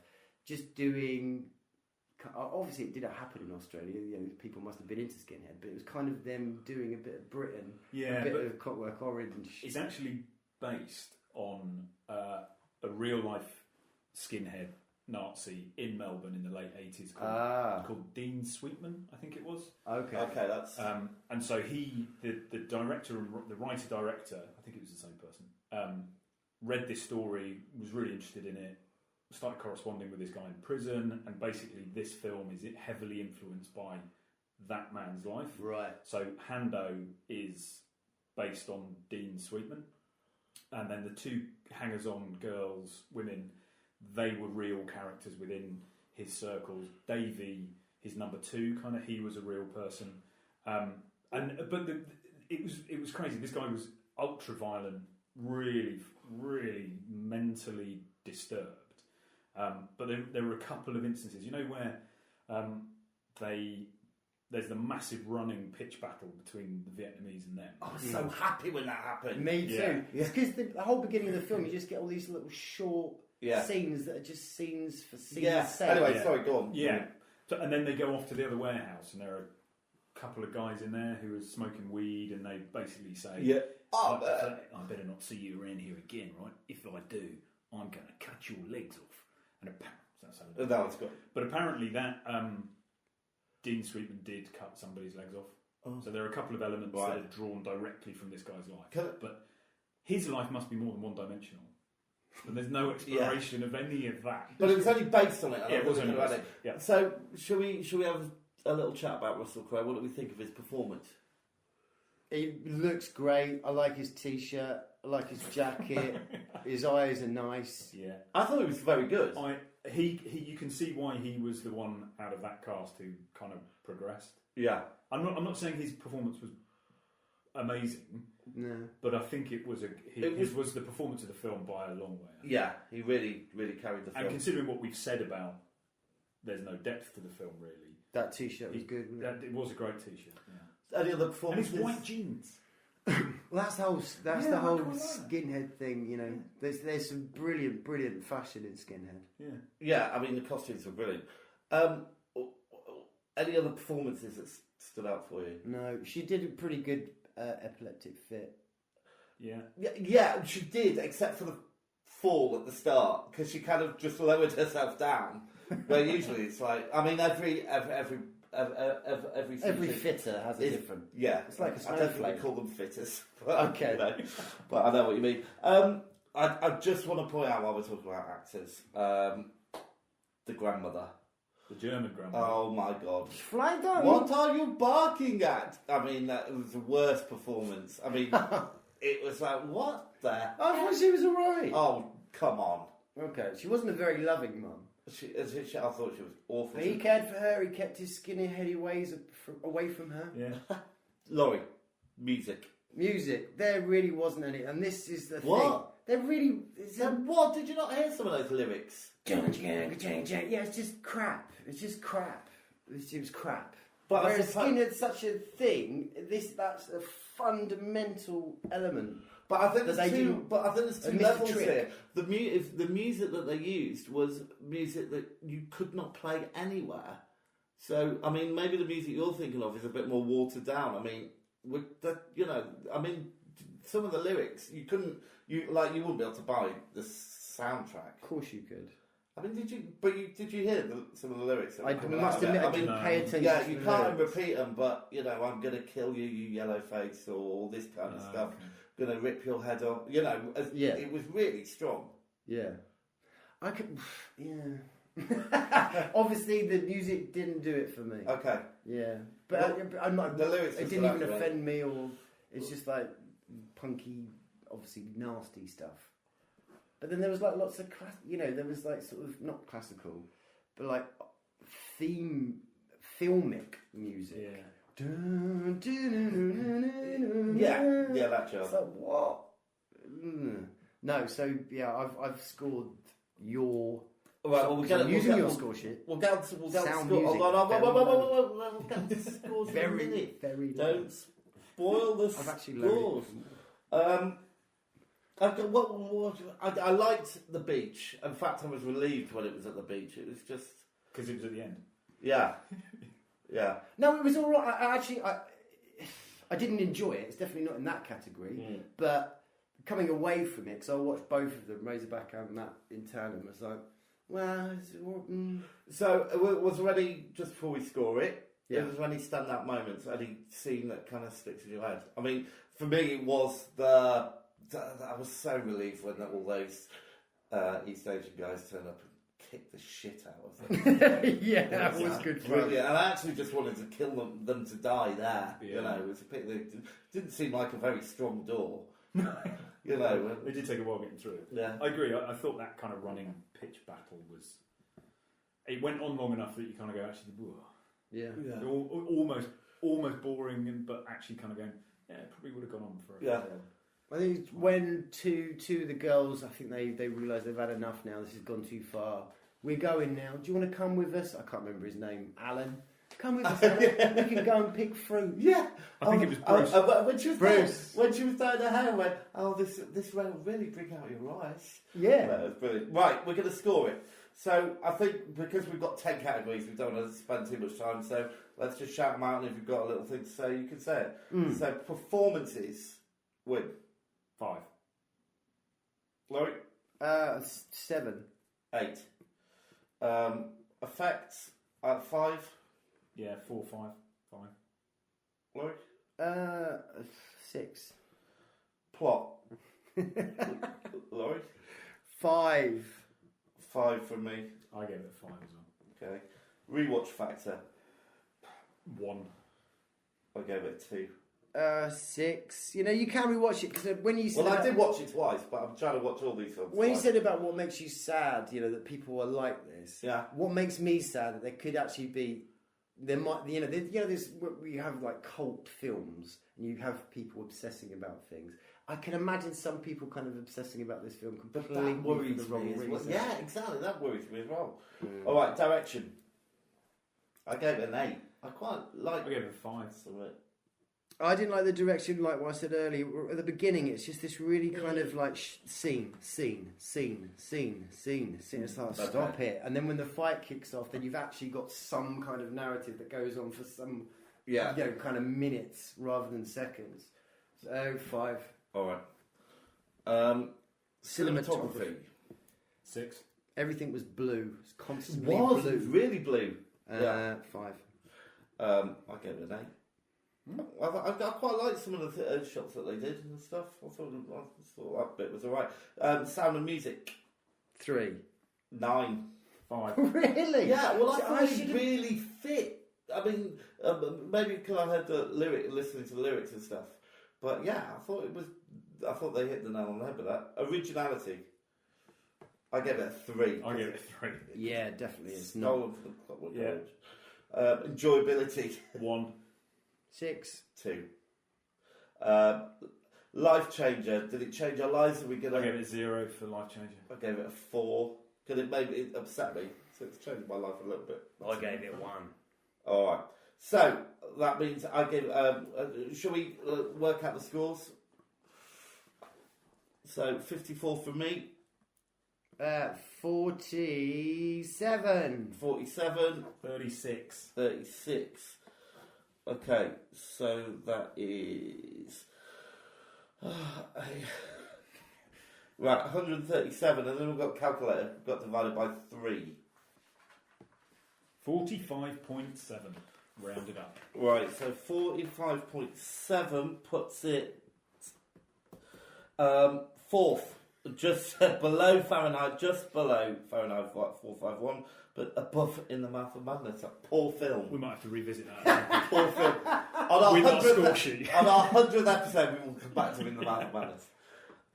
just doing. Obviously, it didn't happen in Australia. You know, people must have been into Skinhead, but it was kind of them doing a bit of Britain, a bit of Clockwork Orange. It's actually based on a real life skinhead Nazi in Melbourne in the late 80s called Dean Sweetman, I think it was. Okay, that's and so he, the director and the writer director, I think it was the same person, read this story, was really interested in it. Started corresponding with this guy in prison, and basically this film is heavily influenced by that man's life. Right. So Hando is based on Dean Sweetman, and then the two hangers-on girls, women, they were real characters within his circles. Davey, his number two, kind of, he was a real person. It was crazy. This guy was ultra violent, really, really mentally disturbed. But there were a couple of instances, you know, where there's the massive running pitch battle between the Vietnamese and them. I was so happy when that happened. Me too. Because the whole beginning of the film, you just get all these little short scenes that are just scenes for scenes' sake. Anyway, sorry, go on. Yeah. So, and then they go off to the other warehouse, and there are a couple of guys in there who are smoking weed, and they basically say, I better not see you around here again, right? If I do, I'm going to cut your legs off. And that was good. But apparently that Dean Sweetman did cut somebody's legs off. Oh. So there are a couple of elements that are drawn directly from this guy's life. But his life must be more than one-dimensional. And there's no exploration of any of that. But it was only based on it. It was only based on it. Yeah. So should we have a little chat about Russell Crowe? What do we think of his performance? He looks great. I like his t-shirt. I like his jacket. His eyes are nice. Yeah, I thought he was very good. You can see why he was the one out of that cast who kind of progressed. Yeah, I'm not saying his performance was amazing. No, but I think it was the performance of the film by a long way. Yeah, he really carried the film. And considering what we've said about there's no depth to the film really, That T-shirt was good. Wasn't It was a great T-shirt. Yeah. Any other And performances? it's white jeans. Well, that's the whole I quite like skinhead thing. You know, there's some brilliant fashion in skinhead. Yeah. Yeah, I mean the costumes were brilliant. Any other performances that stood out for you? No, she did a pretty good epileptic fit. Yeah. Yeah, she did, except for the fall at the start because she kind of just lowered herself down. Where usually it's like, I mean, every fitter has a different. Yeah, It's like a I don't think snowflake. we call them fitters. But, Okay. you know, but I know what you mean. I just want to point out while we're talking about actors, the grandmother. The German grandma. Oh my god! Fly down. What are you barking at? I mean, that was the worst performance. I mean, it was like, what the? I thought she was alright. Oh, come on! Okay, she wasn't a very loving mum. I thought she was awful. But he cared for her. He kept his skinny, heady ways away from her. Yeah. Laurie, music. Music. There really wasn't any, and this is the thing. What? There really. Then what? Did you not hear some of those lyrics? Yeah, it's just crap. It's just crap. It was crap. But I Whereas suppose- Skinhead's such a thing, that's a fundamental element. But I think That there's they two. didn't- But I think there's they two missed the levels trick. here. The music that they used was music that you could not play anywhere. So I mean, maybe the music you're thinking of is a bit more watered down. I mean, with the, I mean, some of the lyrics you wouldn't be able to buy the soundtrack. Of course you could. I mean, did you hear some of the lyrics? That were I coming must out of it? admit, I I mean, didn't pay attention. yeah, to you the can't lyrics. repeat them, but I'm gonna kill you, you yellow face, or all this kind of stuff. Okay. Gonna rip your head off. Yeah. It was really strong. Yeah, I could. Yeah. Obviously, the music didn't do it for me. Okay. Yeah, but I'm not. The lyrics It just didn't even elaborate. offend me, or it's just like punky, obviously nasty stuff. But then there was like lots of there was like sort of not classical, but like filmic music. Yeah. Yeah, that It's job. like what? No, so yeah, I've scored your. Right, well, using your score sheet. We'll get to Sound score. music. Hold on, we'll get to scores in a Very, minute. very low. Don't spoil the I've actually scores. loaded. I liked the beach. In fact, I was relieved when it was at the beach. It was just, Because it was at the end. yeah. No, it was all right. I didn't enjoy it. It's definitely not in that category. But coming away from it, because I watched both of them, Razorback and that in tandem, I was like, well, So, was there any, just before we score it, Yeah. was there any standout moments, any scene that kind of sticks in your head? I mean, for me, it was I was so relieved when all those East Asian guys turned up and kicked the shit out of them. yeah, that was good fun. Brilliant. And I actually just wanted to kill them to die there. Yeah. It was it didn't seem like a very strong door. It did take a while getting through it. Yeah. I agree. I thought that kind of running pitch battle was. It went on long enough that you kind of go, actually, whoa. Yeah. Almost boring, but actually kind of going, yeah, it probably would have gone on for a Yeah. while. I think it's when two of the girls, I think they realise they've had enough now. This has gone too far. We're going now. Do you want to come with us? I can't remember his name. Alan. Come with us. Alan. We can go and pick fruit. Yeah, I think it was Bruce. When she was Bruce. when she was down the hair, I went, "Oh, this rain will really bring out your eyes." Yeah. That was brilliant. Right, we're going to score it. So I think because we've got 10 categories, we don't want to spend too much time. So let's just shout them out, and if you've got a little thing to say, you can say it. So performances win. 5. Laurie, 7. 8. Effects at 5. Yeah, 4, 5. Laurie, 6. plot. Laurie, 5. 5 from me. I gave it a 5 as well. Okay. Rewatch factor. 1. I gave it 2. 6. You can rewatch it because when you said Well, I did watch it twice, but I'm trying to watch all these films. when you twice. said about what makes you sad, that people are like this. Yeah. What makes me sad that there could actually be, there might, there's we have like cult films and you have people obsessing about things. I can imagine some people kind of obsessing about this film But completely that for worries the wrong me as well. reason. Yeah, exactly. That worries me as well. All right, direction. I gave it an 8. I quite like. I gave it a 5. I didn't like the direction, like what I said earlier. At the beginning, it's just this really kind of like scene. It's like, stop it. And then when the fight kicks off, then you've actually got some kind of narrative that goes on for some, kind of minutes rather than seconds. So 5. All right. Cinematography. 6. Everything was blue. It's constantly It was blue. really blue. 5. I gave it an 8. I quite liked some of the shots that they did and stuff. I thought that bit was alright. Sound and music. 3. 9. 5. Really? Yeah, well, I So thought it really fit. I mean, maybe because I heard listening to the lyrics and stuff. But yeah, I thought they hit the nail on the head with that. Originality. I gave it a 3. I gave it a 3. Yeah, definitely. It's Stolen from the Clockwork Orange. Enjoyability. 1. 6. 2. Life changer. Did it change our lives? Are we gonna? I gave it a 0 for life changer. I gave it a 4 because it upset me. So it's changed my life a little bit. I gave it 1. All right. So that means I gave. Shall we work out the scores? So 54 for me. 47. 47. 36. 36. Okay, so that is right, 137, and then we've got a calculator. We've got divided by 3. 45.7, rounded up. Right, so 45.7 puts it 4th, just below Fahrenheit, just below Fahrenheit 451. But above in the Mouth of Madness, that poor film. We might have to revisit that. Poor film. On our With our 100th score sheet. on our 100th episode, we will come back to In the Mouth of Madness.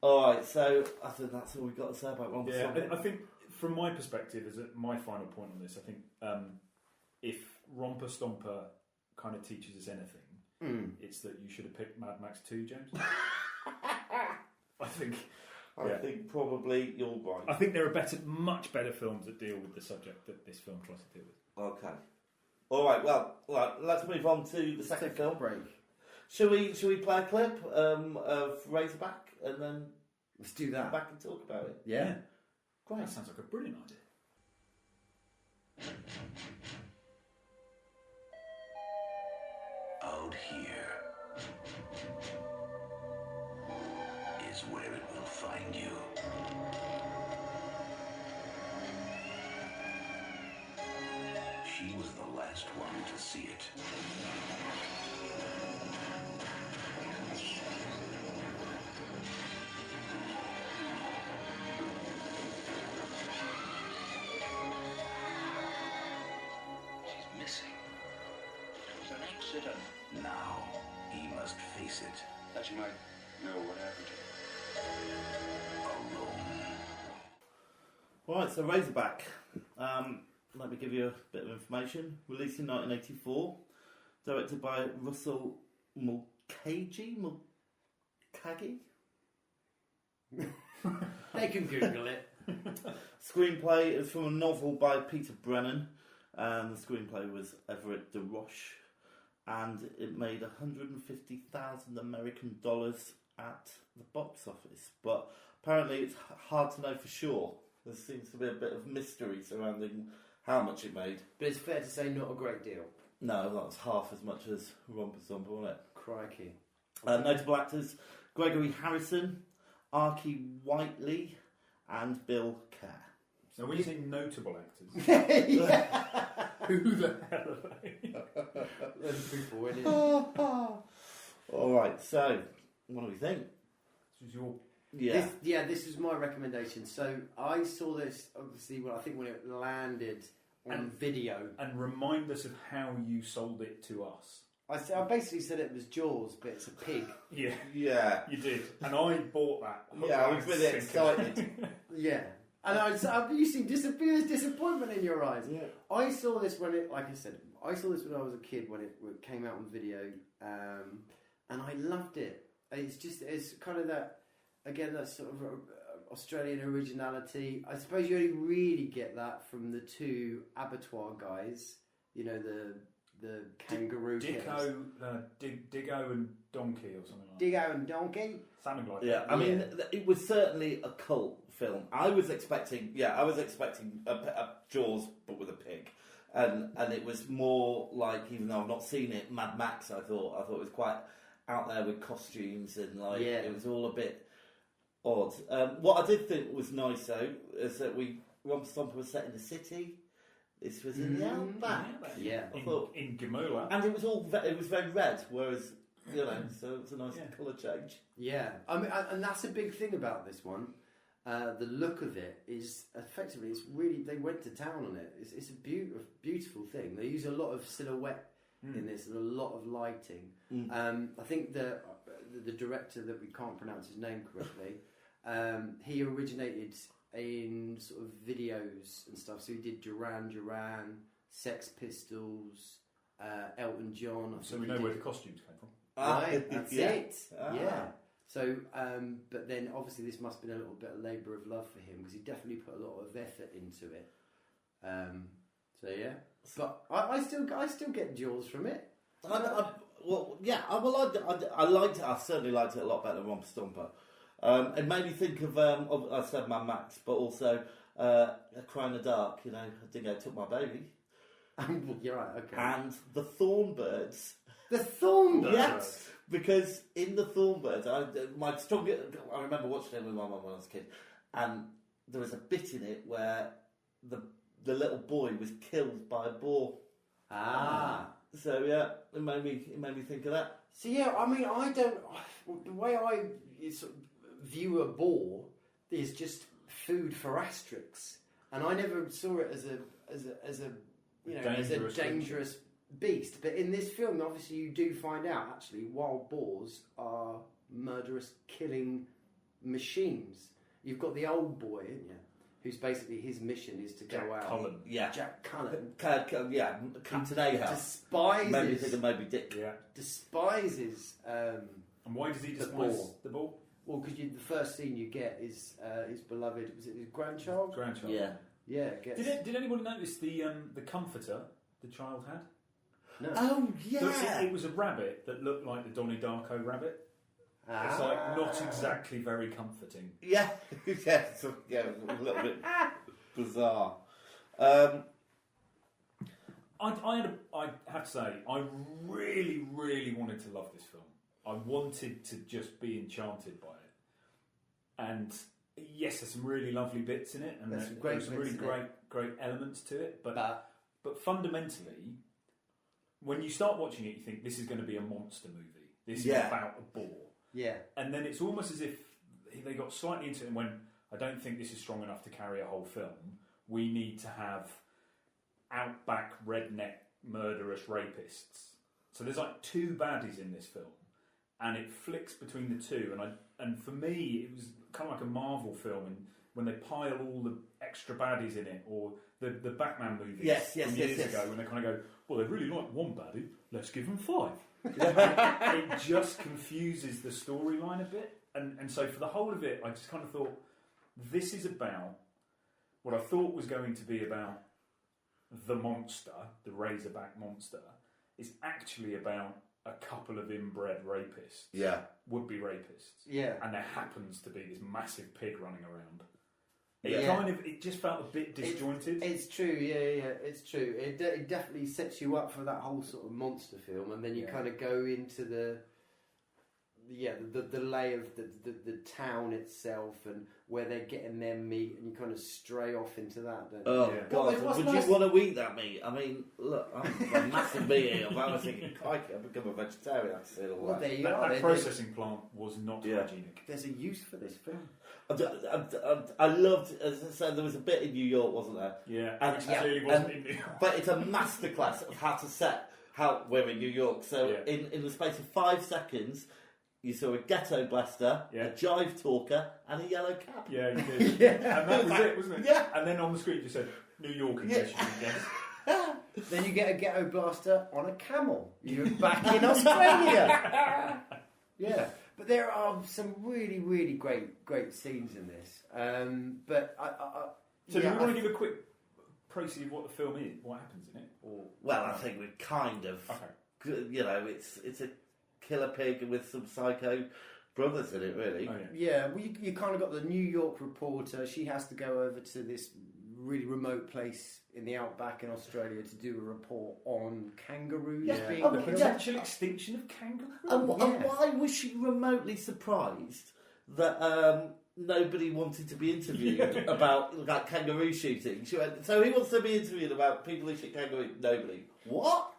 Alright, so I think that's all we've got to say about Romper Stomper. I think from my perspective, as my final point on this, I think if Romper Stomper kind of teaches us anything, it's that you should have picked Mad Max 2, James. I think probably you're right. I think there are much better films that deal with the subject that this film tries to deal with. Okay. Alright, well, let's move on to the second film. Break. Shall we play a clip of Razorback and then Let's do come that. back and talk about it? Yeah. Great. That sounds like a brilliant idea. Out here is where it will find you. She was the last one to see it. She's missing. It was an accident. Now, he must face it. That you might know what happened to her. Alone. Right, so Razorback. Let me give you a bit of information. Released in 1984. Directed by Russell Mulcahy? They can Google it. Screenplay is from a novel by Peter Brennan. The screenplay was Everett DeRoche. And it made $150,000 American dollars at the box office. But apparently it's hard to know for sure. There seems to be a bit of mystery surrounding how much it made. But it's fair to say not a great deal. No, that was half as much as Romper Stomper, wasn't it? Crikey. Notable actors: Gregory Harrison, Archie Whiteley, and Bill Kerr. So when you say notable actors, Who the hell are they? Those people, isn't it? All right, so what do we think? this was your This is my recommendation. So I saw this obviously when it landed on video. and remind us of how you sold it to us. I basically said it was Jaws, but it's a pig. Yeah, Yeah, you did, and I bought that. yeah, I was really excited. Yeah. And you see disappointment in your eyes. Yeah. I saw this when I said, I saw this when I was a kid when it came out on video, and I loved it. It's kind of that sort of Australian originality. I suppose you only really get that from the two abattoir guys, you know, the kangaroo killers. Diggo and Donkey or something like that. Diggo and Donkey. Something like Yeah, that. I mean, it was certainly a cult film. I was expecting a Jaws, but with a pig, and it was more like, even though I've not seen it, Mad Max. I thought it was quite out there with costumes and it was all a bit odd. What I did think was nice though is that Romper Stomper was set in the city. This was in the outback. Yeah, in Gamola, and it was very red, whereas so it was a nice colour change. Yeah, I mean, and that's a big thing about this one. The look of it is effectively, it's really, they went to town on it. It's a beautiful thing. They use a lot of silhouette in this and a lot of lighting. I think the director, that we can't pronounce his name correctly, he originated in sort of videos and stuff. So he did Duran Duran, Sex Pistols, Elton John. So we know where the costumes came from. Right, that's it. Yeah. So, but then obviously this must have been a little bit of labour of love for him, because he definitely put a lot of effort into it. So yeah, but I still get Jaws from it. I certainly liked it a lot better than Romper Stomper. It made me think of I said Mad Max, but also A Cry in the Dark. You know, Dingo Took My Baby. You're right. Okay. And the Thornbirds. The Thornbirds. Yes, because in the Thornbirds, I remember watching it with my mum when I was a kid, and there was a bit in it where the little boy was killed by a boar. So yeah, it made me think of that. So yeah, I mean, the way I sort of view a boar is just food for asterix, and I never saw it as a dangerous beast. But in this film, obviously, you do find out actually wild boars are murderous, killing machines. You've got the old boy, haven't you? Who's basically, his mission is to go out. Cullen. Yeah. Jack Cullen. Captain Ahab. Despises. Maybe think of Moby Dick. Yeah. Despises. And why does he despise the boar? Well, because the first scene you get is his beloved. Was it his grandchild? Grandchild. Yeah. Yeah. Did anybody notice the comforter the child had? No. Oh yeah. So it was a rabbit that looked like the Donnie Darko rabbit. It's like not exactly very comforting. Yeah, yeah, a little bit bizarre. I have to say, I really, really wanted to love this film. I wanted to just be enchanted by it. And yes, there's some really lovely bits in it, and there's some really great elements to it. But fundamentally, when you start watching it, you think this is going to be a monster movie. This is about a boar. Yeah. And then it's almost as if they got slightly into it and went, I don't think this is strong enough to carry a whole film. We need to have outback, redneck, murderous rapists. So there's like two baddies in this film, and it flicks between the two. And for me, it was kind of like a Marvel film, and when they pile all the extra baddies in it, or the Batman movies from years ago, when they kind of go, well, they really like one baddie, let's give them 5. It just confuses the storyline a bit, and so for the whole of it, I just kind of thought, this is about what I thought was going to be about the monster, the Razorback monster, is actually about a couple of inbred rapists, would-be rapists, and there happens to be this massive pig running around. It just felt a bit disjointed. It's true, it's true. It definitely sets you up for that whole sort of monster film, and then you kind of go into the lay of the town itself and where they're getting their meat, and you kind of stray off into that. God! Would you want to eat that meat? I mean, look, I'm a massive meat eater. I was thinking, crikey, I've become a vegetarian. That processing plant was not hygienic. There's a use for this film. I loved, as I said, there was a bit in New York, wasn't there? Yeah, which clearly wasn't in New York. But it's a masterclass of how to set how we're in New York. So in the space of 5 seconds, you saw a ghetto blaster, a jive talker, and a yellow cap. Yeah, you did. And that was it, wasn't it? Yeah. And then on the screen you said New York in case you didn't guess. Then you get a ghetto blaster on a camel. You're back in Australia. Yeah. But there are some really, really great scenes in this. But do we want to give a quick précis of what the film is? What happens in it? Or Well, I think we kind of, okay. you know, it's a killer pig with some psycho brothers in it, really. Oh, Yeah, well, you kind of got the New York reporter. She has to go over to this really remote place in the outback in Australia to do a report on kangaroos being Oh, The killed. potential extinction of kangaroos. And why was she remotely surprised that nobody wanted to be interviewed about like kangaroo shooting? She went, so who wants to be interviewed about people who shoot kangaroos? Nobody. What?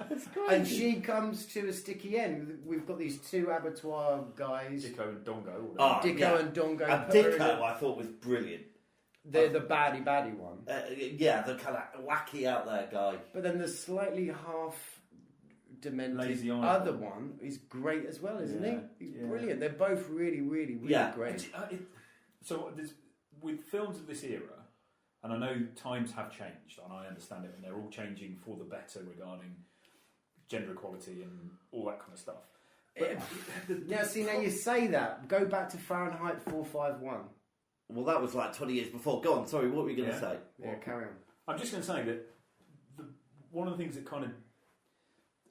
It's crazy. And she comes to a sticky end. We've got these two abattoir guys, Dicko and Dongo. Oh, Dicko yeah. and Dongo. And put her in Dicko, I thought was brilliant. They're the baddie one. Yeah, the kind of wacky out there guy. But then the slightly half demented Lazy eye. other one is great as well, isn't Yeah, he? He's yeah. brilliant. They're both really, really, really Yeah. great. So with films of this era, and I know times have changed, and I understand it, and they're all changing for the better regarding gender equality and all that kind of stuff. But Now you say that. Go back to Fahrenheit 451. Well, that was like 20 years before. Go on, sorry, what were you going to say? Yeah, carry on. I'm just going to say that one of the things that kind of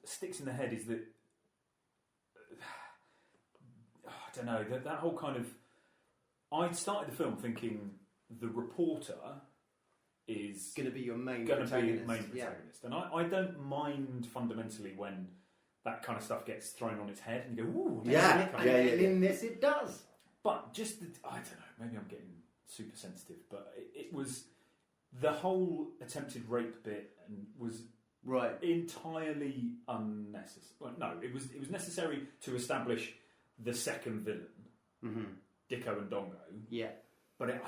sticks in the head is that I don't know that whole kind of. I started the film thinking the reporter is Going to be your main going to be protagonist. the main protagonist, and I don't mind fundamentally when that kind of stuff gets thrown on its head and you go, ooh, Yeah. And in this it does. But just I don't know, maybe I'm getting super sensitive, but it was the whole attempted rape bit and was Right. entirely unnecessary. Well, no, it was necessary to establish the second villain, Mm-hmm. Dicko and Dongo. Yeah. But I don't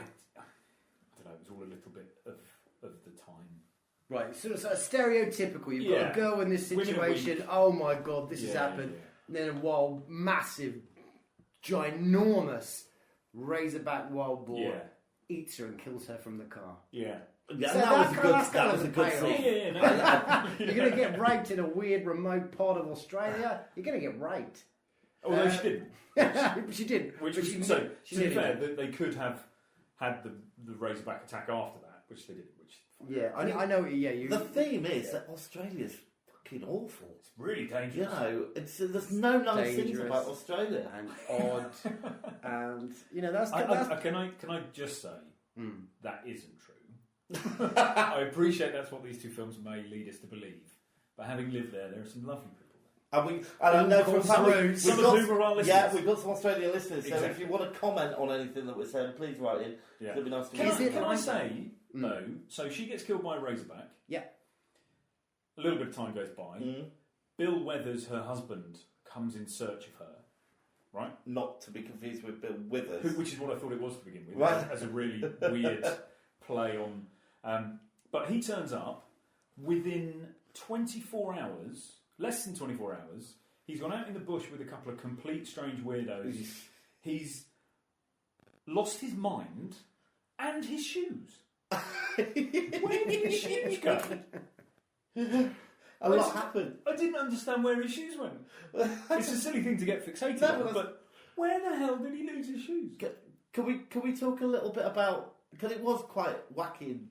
know, it was all a little bit of the time. Right. So it's stereotypical. You've got Yeah. a girl in this Within a situation. week. Oh my God, this has Yeah, happened. yeah. And then a wild, massive, ginormous razorback wild boar Yeah. eats her and kills her from the car. Yeah. Yeah, So that was a good, that's that was a good payoff. scene. No. You're going to get raped in a weird remote part of Australia. You're going to get raped. Although she didn't. She did. Which but was, she so, did- she to be did fair, it. they could have had the Razorback attack after that, which they didn't. Which Yeah, I know. Yeah, you. The theme is that Australia's fucking awful. it's really You dangerous. know, there's no nice things Dangerous. about Australia. and odd, and that's Can I just say Mm. that isn't true? I appreciate that's what these two films may lead us to believe, but having lived there are some lovely people. And I know from Some we've of got, whom are our listeners. yeah, we've got some Australian listeners. So Exactly. if you want to comment on anything that we're saying, please write in. Yeah. It'd be nice to Can, read. can I say though? So she gets killed by a Razorback. Yeah. A little bit of time goes by. Mm. Bill Weathers, her husband, comes in search of her. Right. Not to be confused with Bill Withers. Which is what I thought it was to begin with, Right. as a really weird play on. But he turns up within 24 hours, less than 24 hours. He's gone out in the bush with a couple of complete strange weirdos. He's lost his mind and his shoes. Where did his shoes go? A lot happened. I didn't understand where his shoes went. It's a silly thing to get fixated No, on, but where the hell did he lose his shoes? Can we talk a little bit about, because it was quite wacky in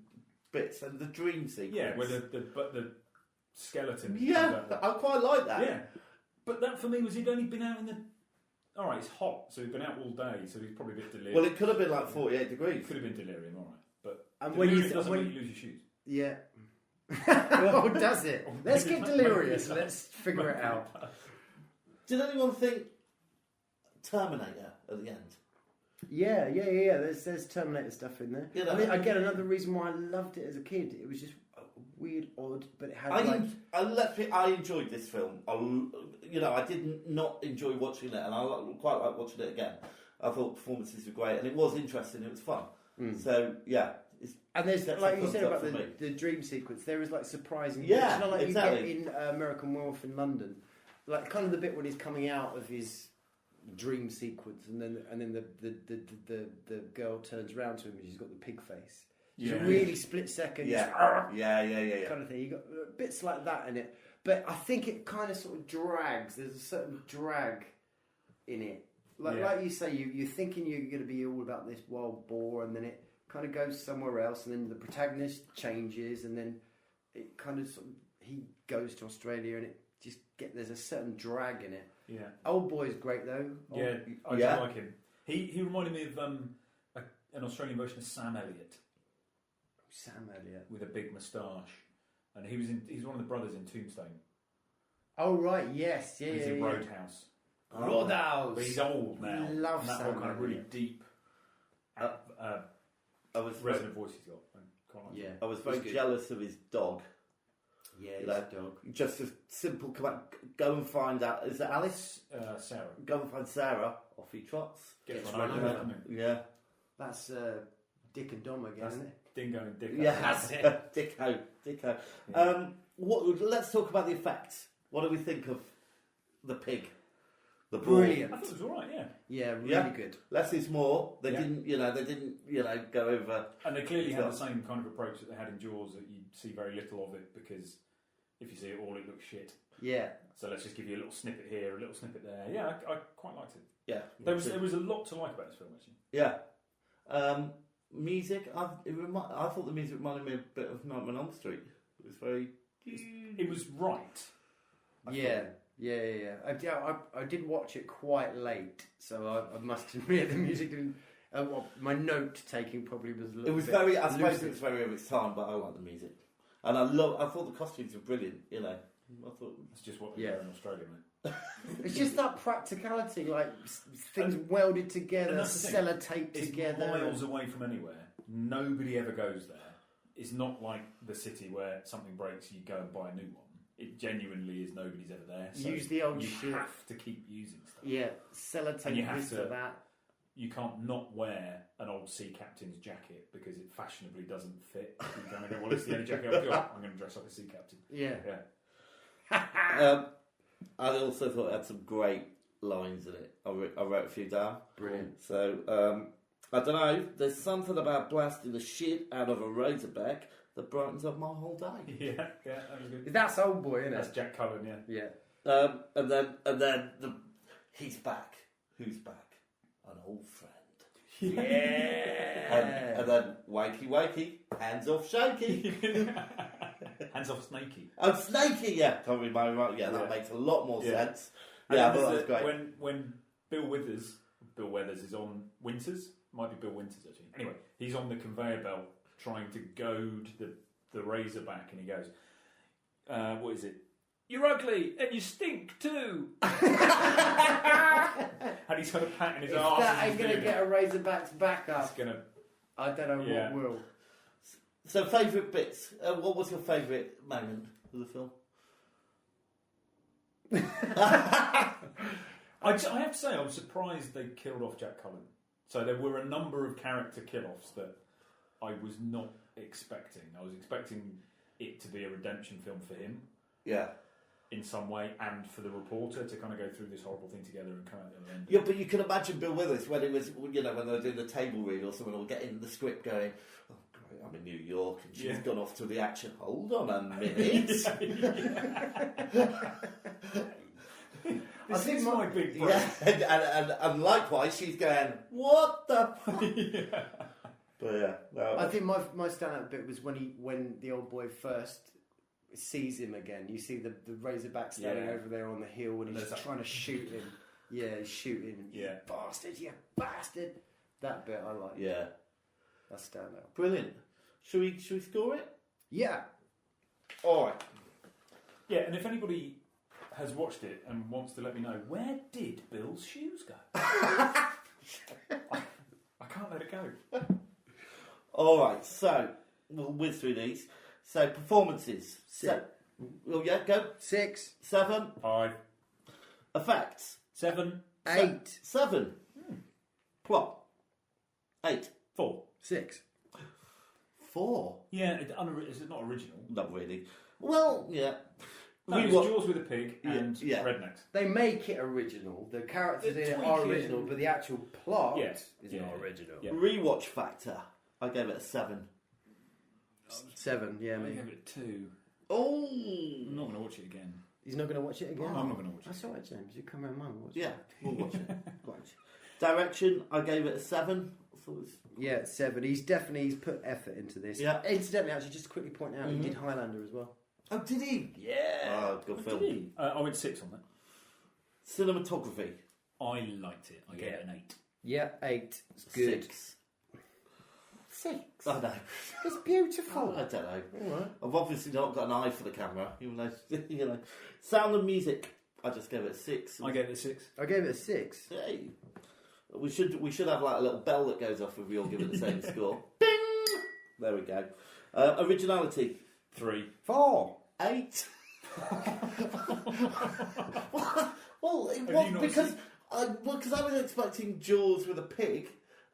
bits, and the dream sequence. Yeah, where the skeleton. Yeah, comes out. I quite like that. Yeah, but that for me was he'd only been out in the. All right, it's hot, so he'd been out all day, so he's probably a bit delirious. Well, it could have been like 48 degrees. Could have been delirium, all right, but And when delirium you- doesn't when- make you lose your shoes. Yeah. Oh, does it? Let's get Maybe delirious. it does. Let's figure it out. Did anyone think Terminator at the end? Yeah. There's Terminator stuff in there. You know, I mean, again, another reason why I loved it as a kid. It was just weird, odd, but it had I enjoyed this film. I didn't not enjoy watching it, and I quite like watching it again. I thought performances were great, and it was interesting. It was fun. So yeah, and there's that's like a you said thumbs up about for me. the dream sequence. There is like surprising. Yeah, bits, like exactly. you get in American Werewolf in London, like kind of the bit when he's coming out of his dream sequence, and then the girl turns around to him and she's got the pig face. It's a really split second. Yeah. Kind of thing. You got bits like that in it, but I think it kind of sort of drags. There's a certain drag in it. Like you say, you're thinking you're going to be all about this wild boar, and then it kind of goes somewhere else, and then the protagonist changes, and then it kind of, he goes to Australia, and it just there's a certain drag in it. Yeah. Old Boy's great though. Yeah, I do like him. He reminded me of an Australian version of Sam Elliott. Sam Elliott with a big moustache, and he's one of the brothers in Tombstone. Oh right, yes, yeah, He's yeah, in yeah. Roadhouse. Roadhouse. But he's old now. Love and that Sam whole kind of really Elliott. deep I was resonant voice he's got. I quite like Yeah, it. I was very jealous of his dog. Yeah, his Like, dog. Just a simple command: go and find out. Is it Alice? Sarah. Go and find Sarah. Off he trots. Gets run run over, over, doesn't he? Yeah. That's Dick and Dom again, That's isn't it? Dingo and Dick. Yeah, That's it. Dicko. Yeah. Let's talk about the effects. What do we think of the pig? The Brilliant. I thought it was alright, yeah. Yeah, really Yeah. good. Less is more. They Yeah. didn't go over. And they clearly had Yeah. the same kind of approach that they had in Jaws, that you see very little of it, because if you see it all, it looks shit. Yeah. So let's just give you a little snippet here, a little snippet there. Yeah, I quite liked it. Yeah. There was a lot to like about this film, actually. Yeah. Music. I thought the music reminded me a bit of Nightmare on Elm Street. It was very. It was right. I Yeah. thought. Yeah. I did watch it quite late, so I must admit the music didn't. My note taking probably was a little. It was bit very. I suppose lucid. it was very of its time, but I like the music, and I thought the costumes were brilliant. I thought. That's just what they Yeah. were in Australia, mate. It's just that practicality, like things welded together, and that's the thing. sellotaped It's together. miles away from anywhere. Nobody ever goes there. It's not like the city where something breaks, you go and buy a new one. It genuinely is nobody's ever there. So Use the old you shit. have to keep using stuff. Yeah, sellotape And you have this to- to that. You can't not wear an old sea captain's jacket because it fashionably doesn't fit. You're going to go, well, it's the only jacket I've got. I'm going to dress like a sea captain. Yeah. Yeah. I also thought it had some great lines in it. I wrote a few down. Brilliant. So I don't know. There's something about blasting the shit out of a razorback that brightens up my whole day. Yeah, that was good. That's Old Boy, isn't That's it? Jack Cullen, yeah. Yeah. And then he's back. Who's back? An old friend. Yeah. And then wakey, hands off shaky. Hands off Snakey. Oh, snaky, yeah. Can't remember right. Yeah, that Yeah. makes a lot more Yeah. sense. Yeah, I And thought that there's was great. When Bill Weathers is on Winters, might be Bill Winters actually. Anyway, he's on the conveyor belt trying to goad the Razorback, and he goes, "What is it? You're ugly and you stink too." And he's kind of patting his If arse. that as ain't he's going to doing get it. a Razorback's back It's up, gonna. I don't know Yeah. what will. So, favourite bits. What was your favourite moment of the film? I have to say, I was surprised they killed off Jack Cullen. So there were a number of character kill-offs that I was not expecting. I was expecting it to be a redemption film for him. Yeah. In some way, and for the reporter to kind of go through this horrible thing together and come out the other end. Yeah, but you can imagine Bill Withers when it was, when they were doing the table read or someone will get in the script going, "Oh, great, I'm in New York and she's gone off to the action. Hold on a minute." This is my big break. Yeah, and likewise, she's going, "What the fuck?" Yeah. But yeah, no, I think my standout bit was when the Old Boy first sees him again. You see the Razorback standing Yeah. over there on the hill and he's there's that- trying to shoot him. Yeah, he's shooting. Yeah. You bastard. That bit I like. yeah, That standout. brilliant. Should we score it? Yeah. All right. Yeah, and if anybody has watched it and wants to let me know, where did Bill's shoes go? I can't let it go. All right. So we'll whiz through these. So performances. Oh yeah, go 6, 7. 5, Effects. 7, 8, 7. Plot. 8. 4. 6. 4. Yeah, it's not original. Not really. Well, yeah. No, it's Jaws with a pig and Yeah. rednecks. They make it original. The characters They in it tweak are it. original, but the actual plot Yes. is Yeah. not original. Yeah. Rewatch factor. I gave it a 7. 7, yeah, I maybe. gave it 2. Oh. I'm not going to watch it again. He's not going to watch it again? I'm not going to watch it. That's alright, James. You come around mine and watch Yeah, it. we'll watch it. Right. Direction. I gave it a 7 thought it was... Yeah, 7. He's put effort into this. Yeah. Incidentally, actually, just to quickly point out, he did Highlander as well. Oh, did he? Yeah. Oh, good film. Did he? I went 6 on that. Cinematography. I liked it. I gave it an 8. Yeah, 8. It's good. 6. I know. It's beautiful. I don't know. All right. I've obviously not got an eye for the camera, even though, you know. Sound and music. I just gave it a 6. I gave it a 6. I gave it a 6. Hey. We should have like a little bell that goes off if we all give it the same score. Bing! There we go. Originality. 3. 4. 8. well, it Have was you not because seen- I was expecting Jaws with a pig,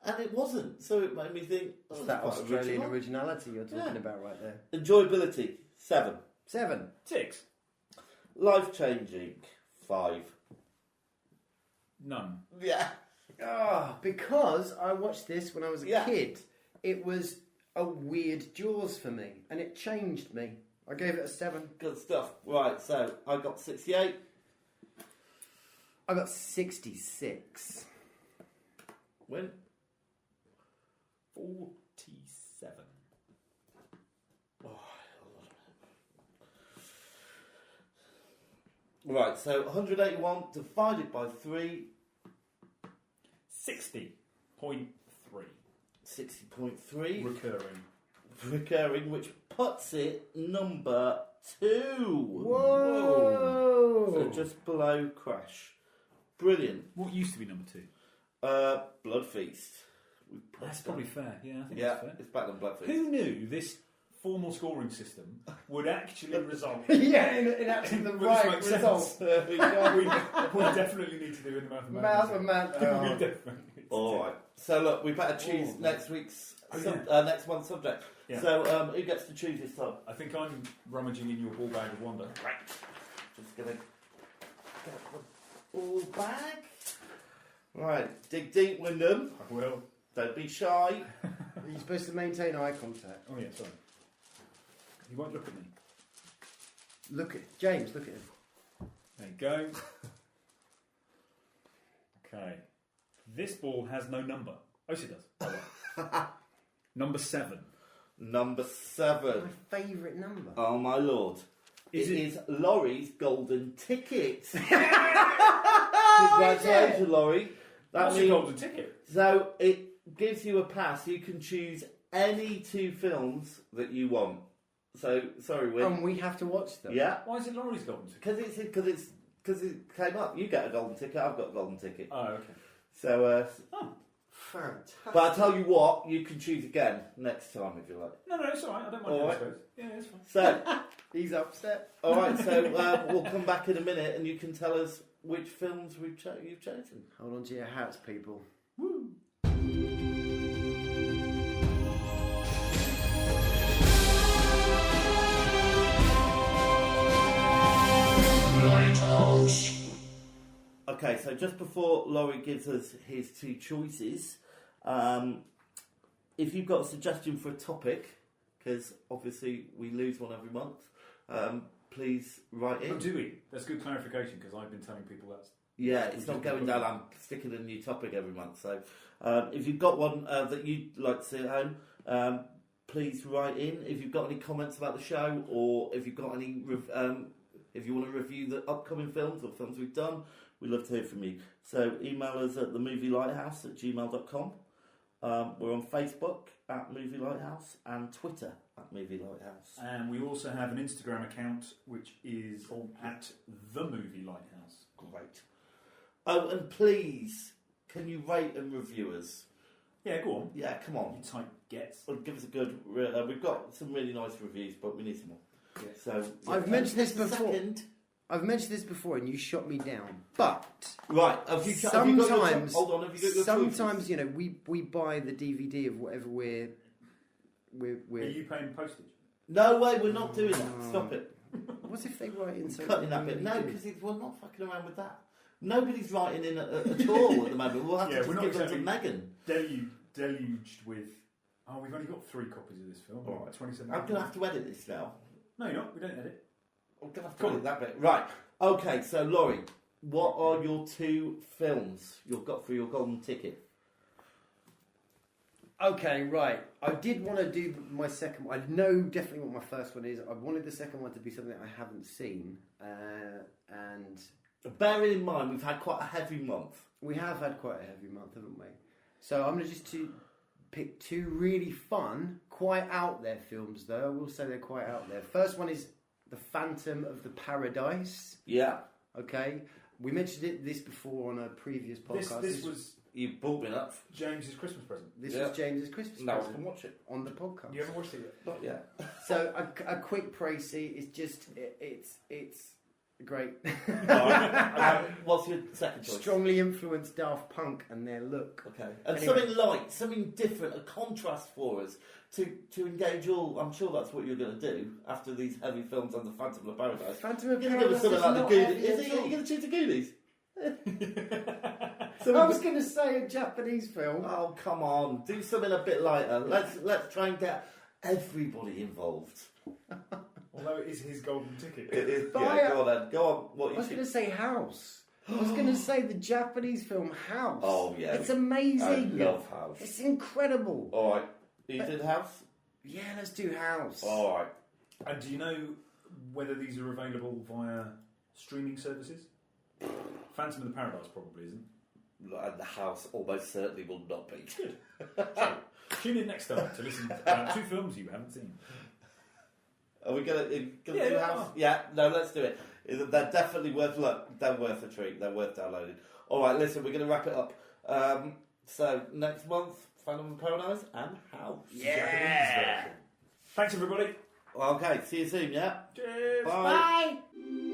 and it wasn't. So it made me think. Oh, It's that that's quite Australian original. originality you're talking about right there. Enjoyability. 7. 7. 6. Life changing. 5. None. Yeah. Because I watched this when I was a Yeah. kid. It was a weird Jaws for me, and it changed me. I gave it a 7. Good stuff. Right. So I got 68. I got 66. Win. 47. Right. So 181 divided by 3. 60.3. 60.3. Recurring. Which puts it number 2. Whoa! So just below Crash. Brilliant. What used to be number 2? Blood Feast. That's probably fair. Yeah, I think Yeah, that's fair. it's better than Blood Feast. Who knew this formal scoring system would actually result Yeah, in actually the Which right makes result. sense. we definitely need to do in the Mouth mathematics. and man. We definitely need to All do. right. So look, we better choose next week's, next month's subject. Yeah. So who gets to choose this time? I think I'm rummaging in your ball bag of wonder. Right. Just gonna get the ball back. Right. Dig deep, Wyndham. I will. Don't be shy. You're supposed to maintain eye contact. Oh yeah, sorry. He won't look at me. Look at James. Look at him. There you go. Okay. This ball has no number. Oh, yes, it does. Oh, well. Number 7. Number 7. My favourite number. Oh my lord. Is it it- is Laurie's golden ticket. Congratulations, Laurie. That That's a means golden ticket. so it gives you a pass. You can choose any 2 films that you want. So sorry, Win. And we have to watch them. Yeah, Why is it Laurie's golden ticket? because it came up. You get a golden ticket. I've got a golden ticket. Oh, okay. So, Fantastic. but I tell you what, you can choose again next time if you like. No, it's alright. I don't mind All how right. it goes. Yeah, it's fine. So, He's upset. all right. So we'll come back in a minute, and you can tell us which films you've chosen. Hold on to your hats, people. Okay, so just before Laurie gives us his 2 choices, if you've got a suggestion for a topic, because obviously we lose one every month, please write in. Oh, do we? That's good clarification because I've been telling people that's. Yeah, it's not going down. I'm sticking a new topic every month. So if you've got one that you'd like to see at home, please write in. If you've got any comments about the show, or if you've got any, if you want to review the upcoming films or films we've done, we'd love to hear from you. So email us at themovielighthouse@gmail.com. We're on Facebook at Movie Lighthouse and Twitter at Movie Lighthouse. And we also have an Instagram account which is at The Movie Lighthouse. Great. Oh, and please, can you rate and review us? Yeah, go on. Yeah, come on. You type gets. Well, give us a good. We've got some really nice reviews, but we need some more. Yeah. So I've mentioned this just a before. second. I've mentioned this before, and you shot me down. But Right. Have you got your sometimes, hold on. Have you got your sometimes you know, we buy the DVD of whatever we're. Are you paying postage? No way. We're not doing that. Stop it. What if they write in something? Cutting that bit. really No, good? because we're not fucking around with that. Nobody's writing in at all at the moment. We'll have to Yeah, just we're not give them to exactly- Megan. Deluged with. Oh, we've only got 3 copies of this film. All right. 27. I'm going to have to edit this now. No, you're not. We don't edit. I'm going to have to edit that bit. Right. Okay, so Laurie, what are your 2 films you've got for your golden ticket? Okay, right. I did want to do my second one. I know definitely what my first one is. I wanted the second one to be something I haven't seen. And bearing in mind, we've had quite a heavy month. we have had quite a heavy month, haven't we? So I'm going to just pick two really fun, quite out there films, though. I will say they're quite out there. First one is The Phantom of the Paradise. Yeah. Okay. We mentioned this before on a previous podcast. This was You brought me up. James's Christmas present. This Yeah. was James's Christmas Now I present can watch it. on the podcast. You haven't watched it yet? Not yet. So a quick précis is just it's great. Alright. What's your second choice? Strongly influenced Daft Punk and their look. Okay. And Anyway. something light, something different, a contrast for us to engage all. I'm sure that's what you're going to do after these heavy films on the Phantom of the Paradise. Phantom of You're going to give us Paradise something is like the not Goonies. heavy Is at it? all. Are you going to choose the Goonies? I was going to say a Japanese film. Oh, come on. Do something a bit lighter. Let's try and get everybody involved. Although it is his golden ticket. It is, But yeah, go on then. Go on. What I you was think? going to say House. I was going to say the Japanese film House. Oh, yeah. It's amazing. I love House. It's incredible. All right. You did House? Yeah, let's do House. All right. And do you know whether these are available via streaming services? Phantom of the Paradise probably isn't. And the House almost certainly will not be. So, tune in next time to listen to two films you haven't seen. Are we going to do Yeah. House? Yeah, no, let's do it. They're definitely worth look. They're worth a treat. They're worth downloading. All right, listen, we're going to wrap it up. So next month, Phantom of the Paradise and House. Yeah. Thanks everybody. Okay, see you soon. Yeah. Cheers. Bye. Bye.